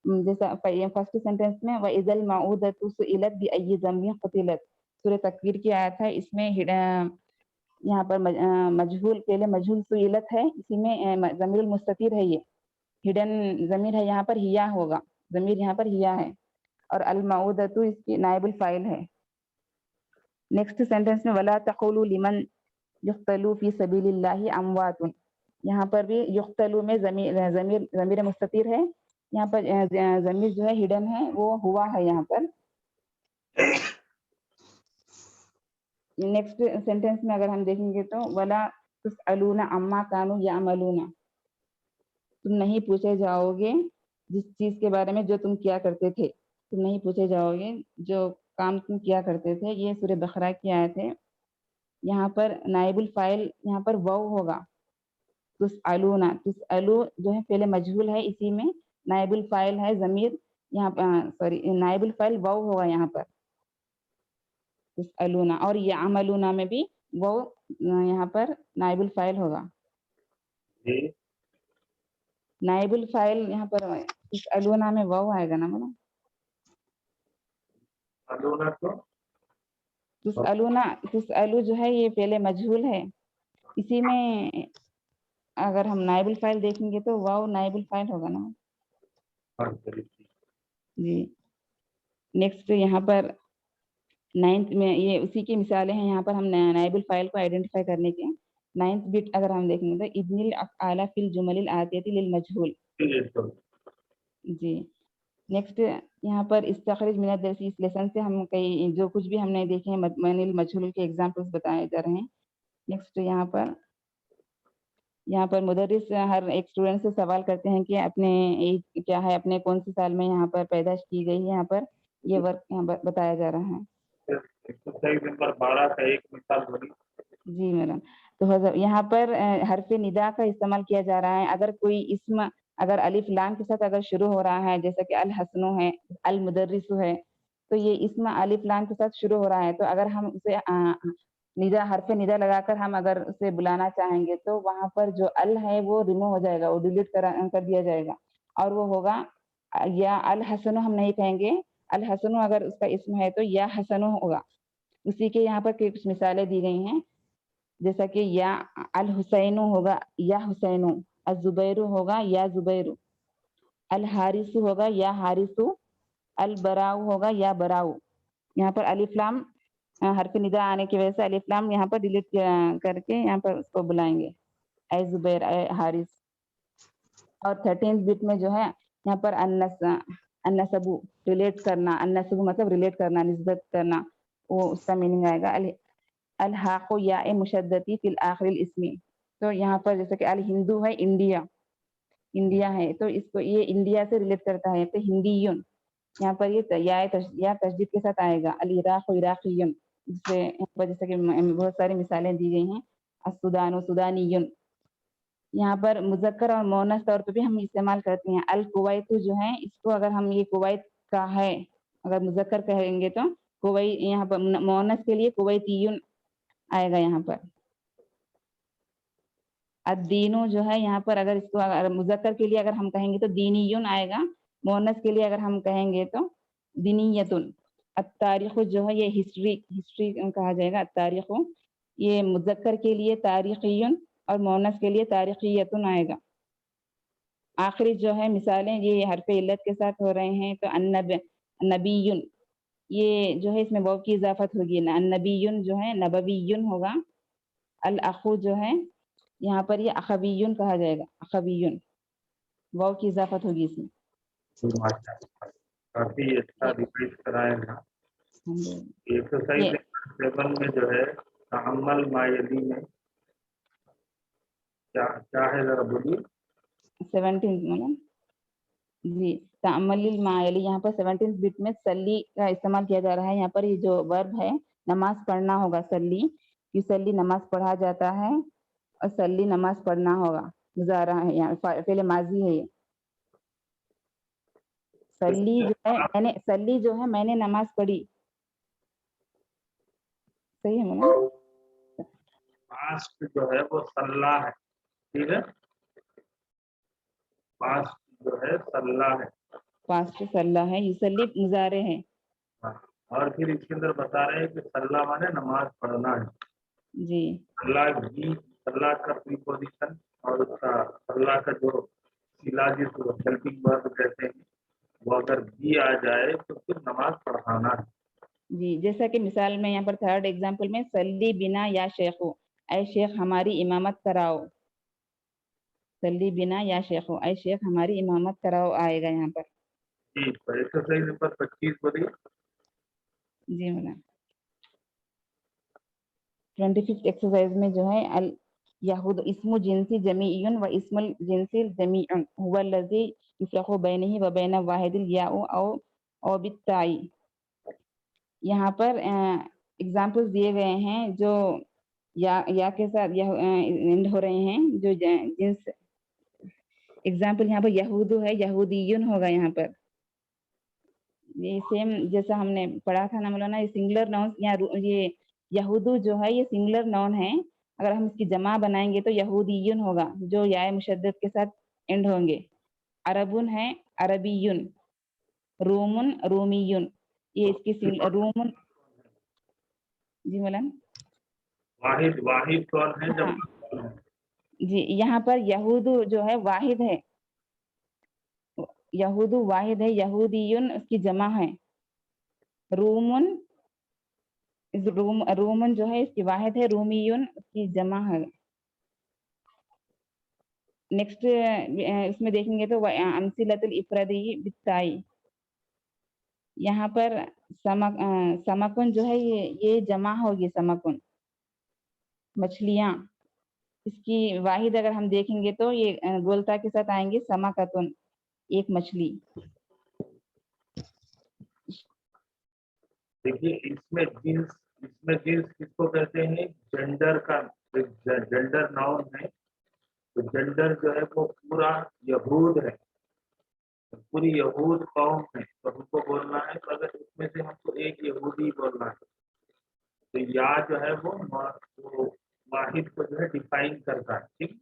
जैसा फर्स्ट सेंटेंस में व इज़ल मऊदतु सुइलत बिअय्यि ज़ंबिन क़ुतिलत, सूरह तकवीर की आयत है, इसमें यहाँ पर मजहूल पहले मजहूल सुइलत है, इसी में ज़मीरुल मुस्ततिर है, ये हिडन ज़मीर है, यहाँ पर हिया होगा, ज़मीर यहाँ पर हिया है, और अल मऊदतु इसकी नाइबुल फ़ाइल है। नेक्स्ट सेंटेंस में वला तक़ूलू लिमन युक़्तलू फ़ी सबीलिल्लाहि अमवातुन, यहाँ पर भी युक़्तलू में ज़मीर मुस्ततिर है, यहाँ पर ज़मीर जो है हिडन है, वो हुआ है यहाँ पर। नेक्स्ट सेंटेंस में अगर हम देखेंगे तो वला तुसअलूना अम्मा कानू यामलूना, तुम नहीं पूछे जाओगे जिस चीज के बारे में जो तुम किया करते थे, तुम नहीं पूछे जाओगे जो काम तुम किया करते थे। ये सूरह बकरा की आयत है। यहाँ पर नाइबुल फाइल यहाँ पर वाव होगा, तुसअलूना, तुसअलू जो है पहले मजहूल है, इसी में नाइबुल फाइल है ज़मीर, यहाँ सॉरी नाइबुल फाइल वाव होगा यहाँ पर तुसअलूना, और यामलूना में भी वाव यहाँ पर नाइबुल फाइल होगा। नाइबुल फाइल यहाँ पर तुसअलूना में वाव आएगा ना बोला, तुसअलू जो है ये पहले मजहूल है, इसी में अगर हम नाइबुल फाइल देखेंगे तो वाव नाइबुल फाइल होगा ना जी। नेक्स्ट यहाँ पर 9th में ये उसी की मिसालें हैं, यहाँ पर हम नाइबुल फाइल को आइडेंटिफाई करने के 9th बिट अगर हम देखेंगे तो इब्निल अफ़आला फिल जुमलिल आतियति लिल मजहूल जी। नेक्स्ट यहाँ पर इस्तखरिज मिनद दर्सी, इस लेसन से हम कई जो कुछ भी हमने देखे हैं मबनी लिल मजहूल के एग्जांपल्स बताए जा रहे हैं। नेक्स्ट यहाँ पर मुदर्रिस हर एक स्टूडेंट से सवाल करते हैं कि अपने एज क्या है, अपने कौन से साल में यहाँ पर पैदाइश की गई है, यहाँ पर ये वर्क यहाँ बताया जा रहा है। नंबर 12 का एक मिसाल बनी जी मैडम, तो यहाँ पर हर्फ निदा का इस्तेमाल किया जा रहा है। अगर कोई इस्म अगर अलिफ लाम के साथ अगर शुरू हो रहा है, जैसा कि अल हसनु है, अल मुदर्रिसु है, तो ये इस्म अलिफ लाम के साथ शुरू हो रहा है, तो अगर हम उसे निदा हर्फ निदा लगाकर हम अगर उसे बुलाना चाहेंगे तो वहां पर जो अल है वो रिमूव हो जाएगा, वो डिलीट कर दिया जाएगा, और वो होगा या अल हसनु हम नहीं कहेंगे, अल हसनु अगर उसका इस्म है तो या हसनु होगा। उसी के यहाँ पर कुछ मिसालें दी गई हैं, जैसा कि या अल हुसैनु होगा या हुसैनु, अल जुबैरू होगा या जुबैरू, अल हारिसु होगा या हारिसु, अल बराउ होगा या बराउ। यहाँ पर अलिफ लाम हर्फ निदा आने की वजह से अलिफ लाम यहाँ पर डिलीट करके यहाँ पर उसको बुलाएंगे ए जुबैर ए हारिस। और 13th बिट में जो है यहाँ पर अन्नसबु रिलेट करना, अन्नसबु मतलब रिलेट करना, निस्बत करना, वो उसका मीनिंग आएगा الحاق یا مشددی فی الآخر الاسمی. تو یہاں پر جیسے کہ الہندو ہے انڈیا، انڈیا ہے تو اس کو یہ انڈیا سے ریلیٹ کرتا ہے. تو ہندیون یہاں پر یہ یا تشدید کے ساتھ آئے گا. العراق عراقیون، جس سے یہاں پر جیسے کہ بہت ساری مثالیں دی گئی ہیں. السودان سودانیون، یہاں پر مذکر اور مؤنث طور پہ بھی ہم استعمال کرتے ہیں. الکویت جو ہے اس کو اگر ہم یہ کویت کا ہے اگر مذکر کہیں گے تو کویت، یہاں پر مؤنث کے لیے کویتیون آئے گا یہاں پر. الدینو جو ہے یہاں پر اگر اس کو اگر مذکر کے لیے اگر ہم کہیں گے تو دینیون آئے گا. مؤنث کے لیے اگر ہم کہیں گے تو دینیتن. التاریخ جو ہے یہ ہسٹری کہا جائے گا. التاریخ یہ مذکر کے لیے تاریخیون اور مؤنث کے لیے تاریخیتن آئے گا. آخری جو ہے مثالیں یہ حرف علت کے ساتھ ہو رہے ہیں. تو نبیون یہ جو ہے اس میں واو کی اضافت ہوگی. النبیون جو ہے نبویون ہوگا. الاخو جو ہے یہاں پر یہ اخویون کہا جائے گا. اخویون واو کی اضافت ہوگی اس میں. کافی اچھا ریپیٹ کرایا نا. ایکسرسائز 7 میں جو ہے تعمل ما یلی میں کیا ہے ذرا بولیے. 17 جی تعمل المائلی یہاں پر 17 بٹ میں سلی کا استعمال کیا جا رہا ہے. یہاں پر یہ جو ورب ہے نماز پڑھنا ہوگا. سلی یصلی نماز پڑھا جاتا ہے اور سلی نماز پڑھنا ہوگا. مضارع ہے یہاں فعل ماضی ہے. یہ سلی جو ہے میں نے نماز پڑھی. صحیح ہے نا. پاسٹ جو ہے وہ صلاح ہے. ٹھیک ہے، پاسٹ جو ہے صلاح ہے. پاسٹ صلاح ہے. یصلی مضارع ہے. اور پھر اس کے اندر بتا رہے ہیں کہ صلاح مانے نماز پڑھنا ہے. جی صلاح کا پریپوزیشن اور اس کا صلاح کا جو صلہ جس کو ہیلپنگ ورب کہتے ہیں وہ اگر بھی آ جائے تو پھر نماز پڑھانا ہے. جی جیسا کہ مثال میں یہاں پر تھرڈ ایگزامپل میں سلی بنا یا شیخو، اے شیخ ہماری امامت کراؤ. سلی بنا یا شیخو، اے شیخ ہماری امامت کراؤ آئے گا یہاں پر. جی ایکسرسائز نمبر 25 بولیے. جی مولانا 25 ایکسرسائز میں جو ہے یہود اسم جنسی جمیع و اسم الجنس جمیع هو الذي يفرق بینه و بین واحد الیاء او بالتاء. یہاں پر ایگزامپلز دیے گئے ہیں جو یا کے ساتھ اینڈ ہو رہے ہیں. جو جنس ایگزامپل یہاں پر یہودو ہے یہودیون ہوگا. یہاں پر یہ سیم جیسا ہم نے پڑھا تھا نا مولانا. یہ سنگولر ناؤن یہ یہودو جو ہے یہ سنگولر ناؤن ہے. اگر ہم اس کی جمع بنائیں گے تو یہودیون ہوگا جو یا مشدد کے ساتھ اینڈ ہوں گے. عربن ہے عربیون. رومن رومیون. یہ اس کی رومن. جی مولانا واحد کون ہے جب جی یہاں پر یہودو جو ہے واحد ہے. یہودو واحد ہے. یہودیون اس کی جمع ہے. رومن جو ہے اس کی واحد ہے. رومیون اس کی جمع ہے. نیکسٹ اس میں دیکھیں گے تو امثلۃ الافرادی بالتاء. یہاں پر سمکن جو ہے یہ جمع ہوگی. سمکن مچھلیاں. اس کی واحد اگر ہم دیکھیں گے تو یہ گولتا کے ساتھ آئیں گے. سمکتن ایک مچھلی. دیکھیے اس میں جنس کس کو کہتے ہیں؟ جینڈر کا جینڈر ناؤن ہے. تو جینڈر جو ہے وہ پورا یہود ہے. پوری یہود قوم ہے تو ہم کو بولنا ہے. تو اگر اس میں سے ہم کو ایک یہودی بولنا ہے تو یا جو ہے وہ واحد کو جو ہے ڈیفائن کرتا ہے. ٹھیک،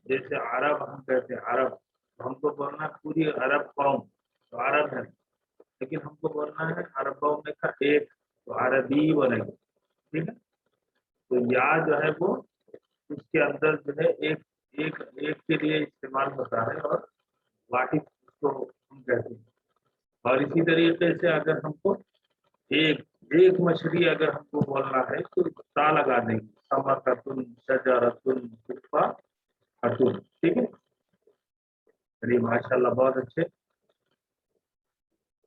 جیسے عرب ہم کہتے ہیں عرب، ہم کو بولنا ہے پوری عرب قوم تو عرب ہے. لیکن ہم کو بولنا ہے عرب قوم میں کا ایک تو عربی بولیں گے. ٹھیک ہے، تو یا جو ہے وہ اس کے اندر جو ہے ایک کے لیے استعمال ہوتا ہے اور واحد اس کو ہم کہتے ہیں. اور اسی طریقے سے اگر ہم کو ایک مچھلی اگر ہم کو بولنا ہے تو تا لگا دیں گے. سمکتن شجرتن تفاحۃ. ٹھیک ہے، چلیے ماشاء اللہ بہت اچھے.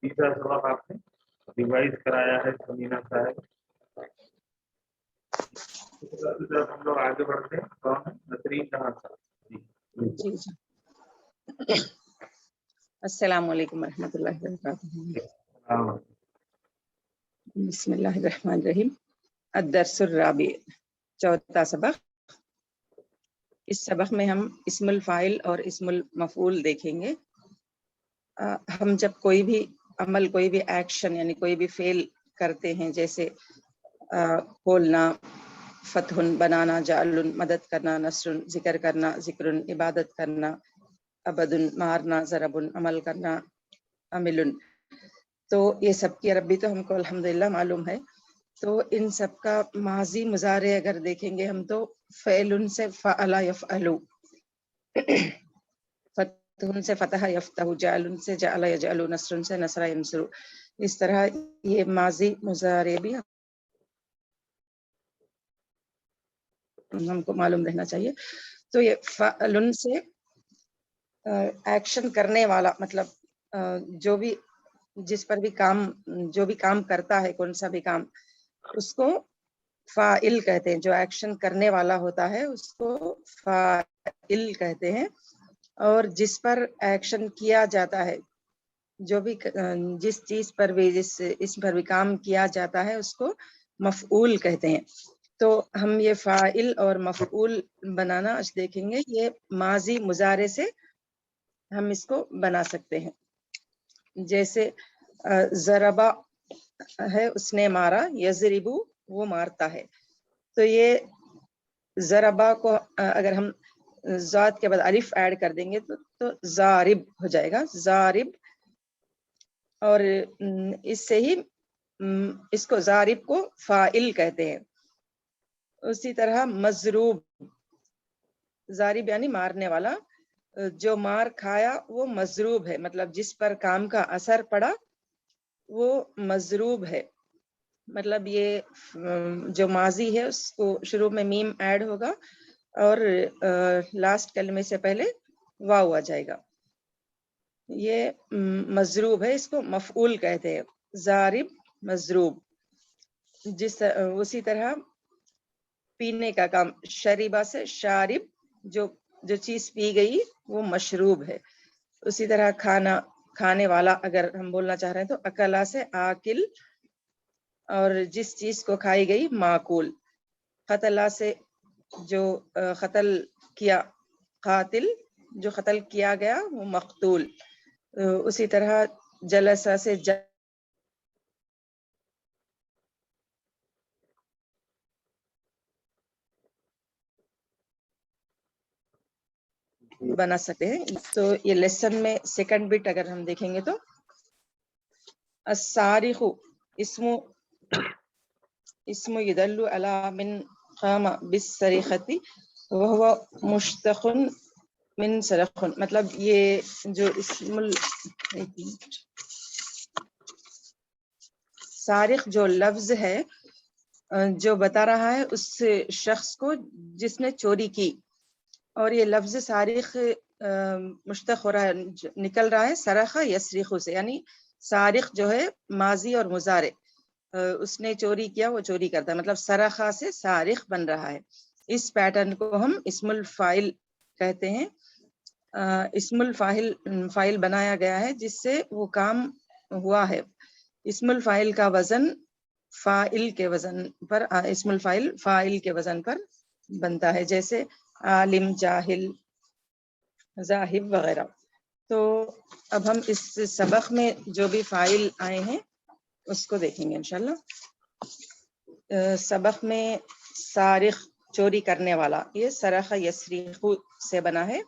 تیسرا سبق آپ نے ریوائز کرایا ہے سمینا صاحب. हम लोग आगे बढ़ते हैं। कौन है? नसरीन जहां था। जी जी। अस्सलाम वालेकुम रहमतुल्लाहि व बरकातुहू। हाँ, बिस्मिल्लाहिर्रहमानिर्रहीम। अद-दर्सुर राबी, चौथा सबक। इस सबक में हम इस्मुल फाइल और इस्मुल मफूल देखेंगे। हम जब कोई भी अमल, कोई भी एक्शन यानी कोई भी फेल करते हैं, जैसे खोलना, फतहुन बनाना, जालुन मदद करना, नसरुन जिक्र करना, जिक्रुन इबादत करना, अबदुन मारना, ज़रबुन अमल करना, अमिलुन, तो ये सब की अरबी तो हमको अल्हम्दुलिल्लाह मालूम है। तो इन सब का माजी मुजारे अगर देखेंगे हम तो फ़ैलुन से फ़अला यफ़अलु, फतहुन से फतह यफ्तहु, जालुन से जअला यजअलु, नसरुन से नसरा यंसुरु। इस तरह ये माजी मुजारे भी हमको मालूम रहना चाहिए। तो ये फ़अलुन से एक्शन करने वाला, मतलब जो भी जिस पर भी काम, जो भी काम करता है, कौन सा भी काम, उसको फाइल कहते हैं। जो एक्शन करने वाला होता है उसको फाइल कहते हैं। और जिस पर एक्शन किया जाता है, जो भी जिस चीज पर भी, इस पर भी काम किया जाता है, उसको मफऊल कहते हैं। तो हम ये फाइल और मफऊल बनाना आज देखेंगे। ये माजी मुजारे से हम इसको बना सकते हैं। जैसे ज़रबा है, उसने मारा, यज़रिबु वो मारता है। तो ये ज़रबा को अगर हम ज़ाद के बाद अलिफ ऐड कर देंगे तो ज़ारिब हो जाएगा, ज़ारिब। और इससे ही इसको ज़ारिब को फ़ाइल कहते हैं। उसी तरह मज़रूब, ज़ारिब यानी मारने वाला, जो मार खाया वो मज़रूब है, मतलब जिस पर काम का असर पड़ा वो मज़रूब है। मतलब ये जो माजी है उसको शुरू में मीम ऐड होगा और लास्ट कलमे से पहले वाव आ जाएगा। ये मज़रूब है, इसको मफऊल कहते हैं, ज़ारिब मज़रूब। उसी तरह पीने का काम, शरीबा से शारिब, जो चीज पी गई वो मशरूब है। उसी तरह खाना, खाने वाला अगर हम बोलना चाह रहे हैं तो अकला से आकिल, और जिस चीज को खाई गई माकुल। कतला से जो कत्ल किया, कातिल जो कत्ल किया गया वो मकतूल। उसी तरह जलसा से बना सकते हैं। तो ये लेसन में सेकंड बिट अगर हम देखेंगे तो अस्सारिखु इस्मु यदल्लु अला मिन क़ामा बिस्सरिखति व हुवा मुश्तक़ुन मिन सरख़ुन। मतलब ये जो इस्मुल सारिख जो लफ्ज है, जो बता रहा है उस शख्स को जिसने चोरी की। और ये लफ्ज सारिख मुश्तक़ हो रहा है, निकल रहा है सरखा यसरिखु से, यानी सारिख जो है माजी और मुजारे, उसने चोरी किया वो चोरी करता है, मतलब सरखा से सारिख बन रहा है। इस पैटर्न को हम इस्मुल फाइल कहते हैं। इस्मुल फाइल बनाया गया है जिससे वो काम हुआ है। इस्मुल फाइल का वजन फाइल के वजन पर, इस्मुल फाइल फाइल के वजन पर बनता है, जैसे आलिम, जाहिल, जाहिब वगैरह। तो अब हम इस सबक में जो भी फाइल आए हैं उसको देखेंगे इंशाल्लाह। सबक में सारिख चोरी करने वाला, ये सरखा यसरिखु से बना है।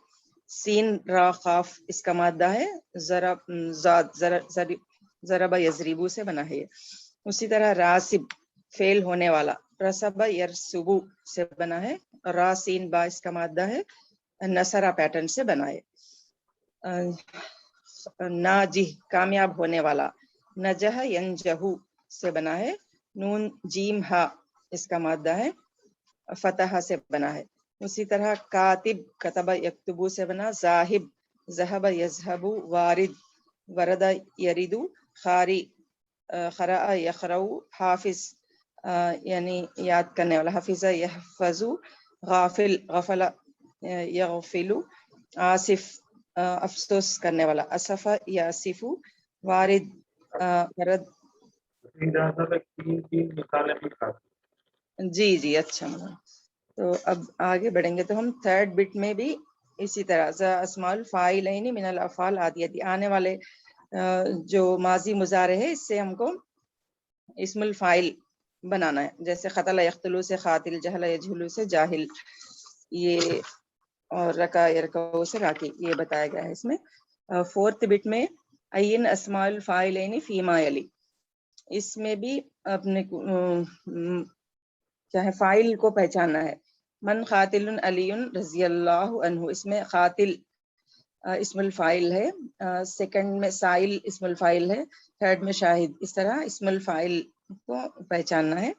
सीन रा खाफ इसका मादा है। ज़रबा यज़रिबु से बना है। उसी तरह रासिब फेल होने वाला, रसबा यरसुबु से बना है। रासीन बा इसका मादा है, नसरा पैटर्न से बना है। नाजिह कामयाब होने वाला, नजह यंजहु से बना है। नून जीम हा इसका मादा है, फतहा से बना है। उसी तरह कातिब कतबा यक्तुबु से बना। जाहिब ज़हबा यज़हबु, वारिद वरदा यरिदु, खारी खरा यखरऊ, हाफिज यानी याद करने वाला, हफिजा यहफजु, गाफिल गफला यगफिलु, आसिफ अफसोस करने वाला, असफा यासिफु, वारिद वरद। तीन मिसालें भी खाती। जी अच्छा। तो अब आगे बढ़ेंगे तो हम थर्ड बिट में भी इसी तरह अस्माउल फाइलैनि मिनल अफ़आल आदियती, आने वाले जो माजी मुजारे है इससे हमको इस्मुल फाइल बनाना है। जैसे खतला यख्तलु से खातिल, जहला यजहलु से जाहिल, ये और रका यरकऊ से राकी, ये बताया गया है इसमें। फोर्थ बिट में अय्यन अस्माउल फाइलैनि फीमा यली, इसमें भी अपने चाहे फाइल को पहचानना है। मन खातिलुन अलीयुन रज़ियल्लाहु अन्हु, इसमें खातिल इस्मुल फाइल है, सेकंड में साइल इस्मुल फाइल है, थर्ड में शाहिद, इस तरह इस्मुल फाइल को पहचानना है।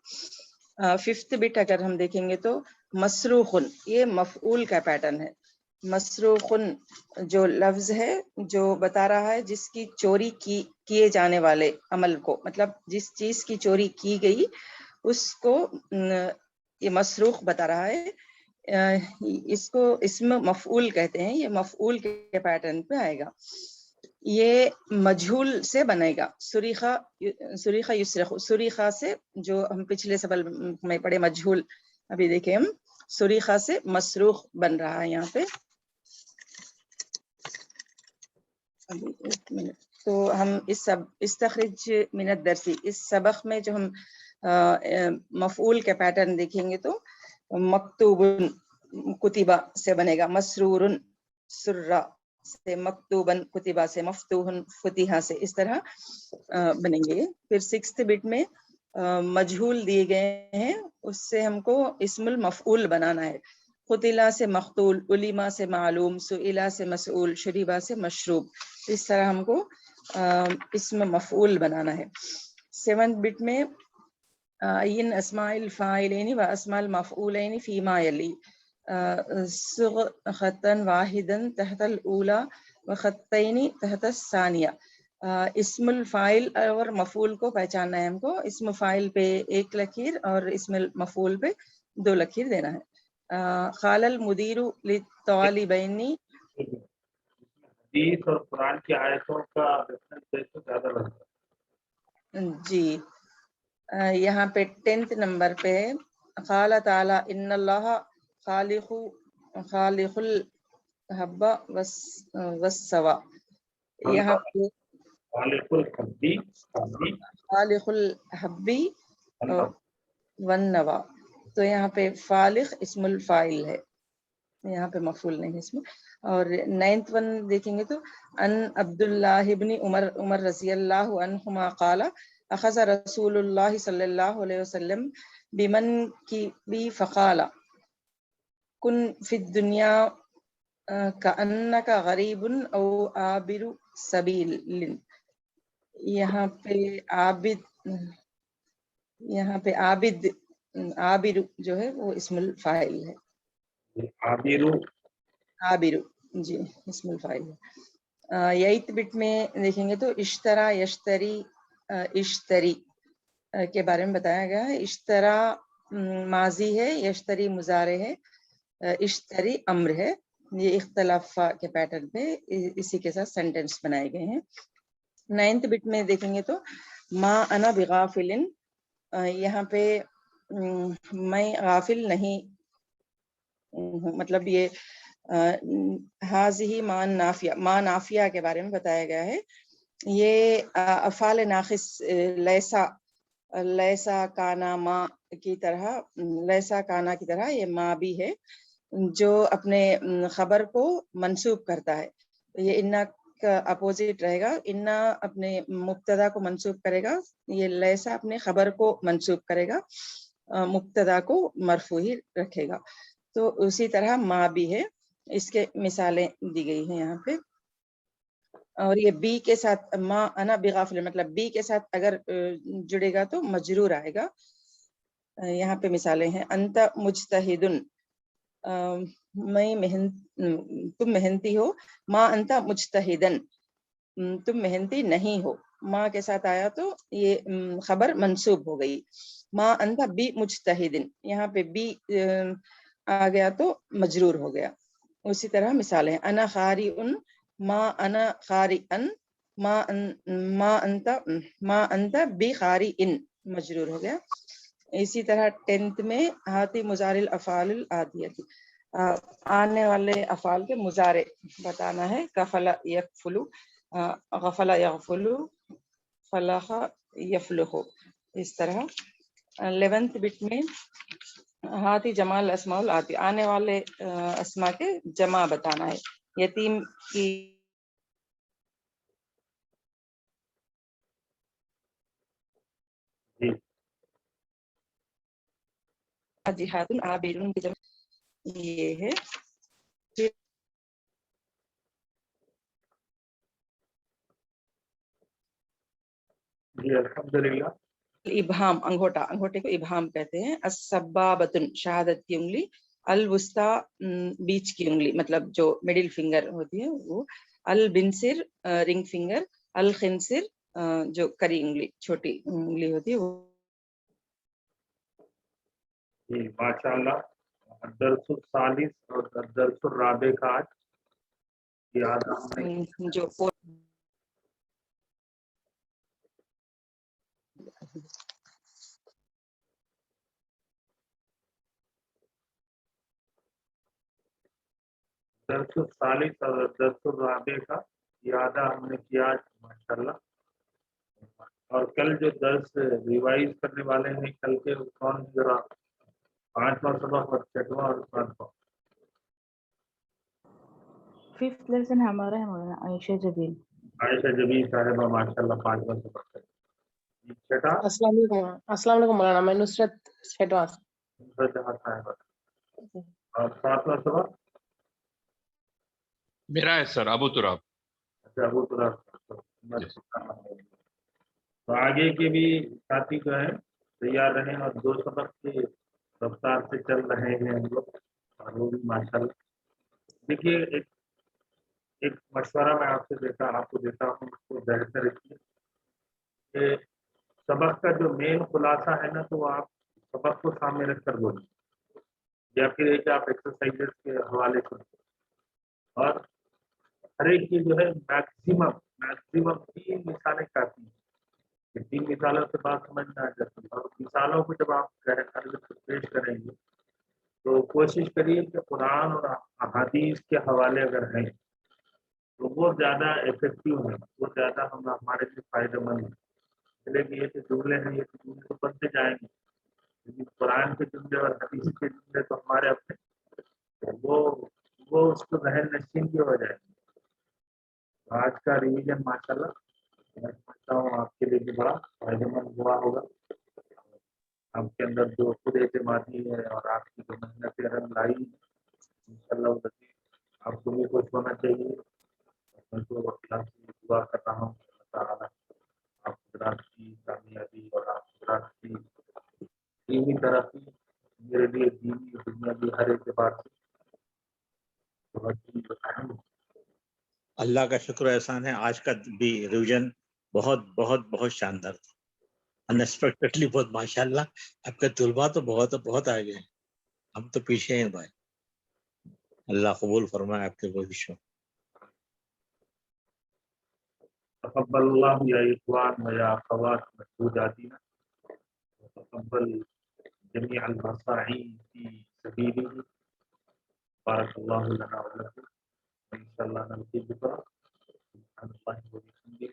फिफ्थ बिट अगर हम देखेंगे तो मसरूखुन, ये मफऊल का पैटर्न है। मसरूखुन जो लफ्ज है जो बता रहा है जिसकी चोरी किए जाने वाले अमल को, मतलब जिस चीज की चोरी की गई उसको ये मसरूख बता रहा है। इसको इस्म मफऊल कहते हैं, ये मफऊल के पैटर्न पे आएगा। ये मजहूल से बनेगा। सुरीखा युसरखु, सुरीखा से जो हम पिछले सबल में पढ़े मजहूल, अभी देखें हम सुरीखा से मसरूख बन रहा है यहाँ पे। अभी एक मिनट, तो हम इस तखरीज मिनत दरसी, इस सबक में जो हम मफऊल के पैटर्न देखेंगे तो मकतूबुन कुतिबा से बनेगा, मसरूरुन सुर्रा से, मकतूबन कुतिबा से, मफ्तूहन फुतिहा से, इस तरह बनेंगे। फिर सिक्स्थ बिट में मजहूल दिए गए हैं, उससे हमको इस्मुल मफऊल बनाना है। खुतिला से मख्तूल, उलिमा से मालूम, सुइला से मसऊल, शुरिबा से मशरूब, इस तरह हमको इस्म मफऊल बनाना है। सेवंथ बिट में अय्यन अस्माइल फाइलैनि व अस्माल मफऊलैनि फीमा यली, खतन वाहिदन तहतल ऊला व खतैनी तहत सानिया। इस्मुल फाइल और मफूल को पहचानना है हमको। इस्म फाइल पे एक लकीर और इस्मुल मफूल पे 2 लकीर देना है। खालल मुदीरु लित्तालिबैनी, हदीस और कुरान की आयतों का रेफरेंस देखो ज्यादा लगता है। जी यहाँ पे 10th नंबर पे क़ाल ताला इन्नल्लाह खालिकुल हब्बा वस्सवा, यहाँ पे खालिकुल हब्बी वन्नवा, तो यहाँ पे फालिक इस्मुल फाइल है, यहाँ पे मफूल नहीं है इसमें। और 9th वन देखेंगे तो अन अब्दुल्लाह इब्न उमर रज़ियल्लाहु अन्हुमा क़ाला अख़ज़ रसूलुल्लाह सल्लल्लाहु अलैहि वसल्लम बिमन की बी फ़क़ाला कुन फ़िद दुनिया कअन्नका गरीबुन औ आबिरु सबीलिन। यहाँ पे आबिरु जो है वो इस्मुल फाइल है। आबिरु जी इस्मुल फाइल है। 8th बिट में देखेंगे तो इश्तरा यश्तरी, इश्तरी के बारे में बताया गया है। इश्तरा माजी है, यश्तरी मुजारे है, इश्तरी अम्र है। ये इख्तलाफा के पैटर्न पे इसी के साथ सेंटेंस बनाए गए हैं। 9th बिट में देखेंगे तो मा अना बिगाफिलिन, यहाँ पे मैं गाफिल नहीं, मतलब ये हाज़िही मान नाफिया, मा नाफिया के बारे में बताया गया है। ये अफ़ाल नाक़िस लैसा काना मा की तरह, लैसा काना की तरह ये मा भी है जो अपने खबर को मंसूब करता है। ये इन्ना का अपोजिट रहेगा, इन्ना अपने मुब्तदा को मंसूब करेगा, ये लैसा अपने खबर को मंसूब करेगा, मुब्तदा को मरफू ही रखेगा। तो उसी तरह मा भी है, इसके मिसालें दी गई हैं यहाँ पे। और ये बी के साथ मा अना बिगाफिल, मतलब बी के साथ अगर जुड़ेगा तो मजरूर आएगा। यहाँ पे मिसालें हैं, अंता मुज्तहिदुन, तुम मेहनती हो, मा अंता मुज्तहिदन, तुम मेहनती नहीं हो। माँ के साथ आया तो ये खबर मंसूब हो गई। ما انت بی مجتہدن، یہاں پہ بی آ گیا تو مجرور ہو گیا. اسی طرح مثالیں انا قارئن، ما انا قارئن، ما انت بقارئن مجرور ہو گیا. اسی طرح 10th میں ہاتی مضارع الافعال الآتیہ، آنے والے افعال کے مضارع بتانا ہے. کفل یکفلو، غفل یغفلو، فلح یفلح. اس طرح 11th بٹ میں ہاتی جمع الاسماء الآتی، آنے والے اسما کے جمع بتانا ہے. یتیم کی جی جہاد عابرون کی جمع یہ ہے. جی الحمدللہ. ابہام انگوٹا، انگوٹے کو ابہام کہتے ہیں. السبابۃ شہادت کی انگلی، الوسطی بیچ کی انگلی مطلب جو مڈل فنگر ہوتی ہے وہ، البنسر رنگ فنگر، الخنسر جو کری انگلی چھوٹی انگلی ہوتی ہے وہ. جی ماشاء اللہ. الدرس الثالث اور الدرس الرابع کا آج یاد ہم نے جو درس الثالث اور درس الرابع کا یادہ ہم نے کیا ماشاء اللہ. اور کل جو درس ریوائز کرنے والے ہیں کل کے کون ذرا 5واں سبق اور 6واں اور 7واں. 5th لیسن ہمارا ہے مولانا عائشہ جبیل. عائشہ جبیل صاحبہ ماشاء اللہ 5واں سبق ہے. چھٹا السلام علیکم مولانا، میں نصرت چھٹواں. جہاں صاحبہ. اور 7واں سبق میرا ہے سر ابو تراب. اچھا ابو تراب. تو آگے کے بھی ساتھی جو ہیں تیار رہیں اور 2 سبق کی رفتار سے چل رہے ہیں ہم لوگ اور وہ بھی ماشاء اللہ. دیکھیے ایک مشورہ میں آپ سے آپ کو دیتا ہوں، اس کو ذہن میں رکھیے کہ سبق کا جو مین خلاصہ ہے نا تو وہ آپ سبق کو سامنے رکھ کر بولیں یا پھر ایک آپ ایکسرسائزز کے حوالے سے. اور ہر ایک کی جو ہے میکسیمم 3 مثالیں کافی ہیں. 3 مثالوں سے بات سمجھ میں آ جاتی ہے. اور مثالوں کو جب آپ پیش کریں گے تو کوشش کریے کہ قرآن اور احادیث کے حوالے اگر ہیں تو وہ زیادہ افیکٹو ہیں، وہ زیادہ ہمارے لیے فائدہ مند ہیں. لیکن یہ جو جملے ہیں یہ جملے تو بنتے جائیں گے، لیکن قرآن کے جملے اور حدیث کے جملے تو ہمارے اپنے وہ اس کو ذہن نشین کی ہو جائے گی. آج کا ریویژن ماشاء اللہ میں سمجھتا ہوں آپ کے لیے بھی بڑا فائدہ مند ہوا ہوگا. آپ کے اندر جو خود اعتمادی ہے اور آپ کی جو محنت رنگ لائی انشاءاللہ آپ کو بھی خوش ہونا چاہیے. میں تو اللہ سے دعا کر رہا ہوں اللہ تعالیٰ آپ حضرات کی کامیابی اور آپ حضرات کی دینی ترقی میرے لیے دینی اور دنیاوی ہر اعتبار سے بہت ہی اہم. اللہ کا شکر احسان ہے، آج کا بھی ریویژن بہت بہت بہت شاندار تھا. انسپیکٹڈلی بہت ماشاء اللہ. آپ کا طلباء تو بہت آگے ہیں، ہم تو پیچھے ہیں بھائی. اللہ قبول فرمائے آپ کے کوشش میں. تقبل اللہ یا اخوان و یا اخوات مشہوداتنا وتقبل جميع المساعي في سبيله. بارك الله لنا ولكم وإن شاء الله نلقي بكرة. سبحان الله وبحمده.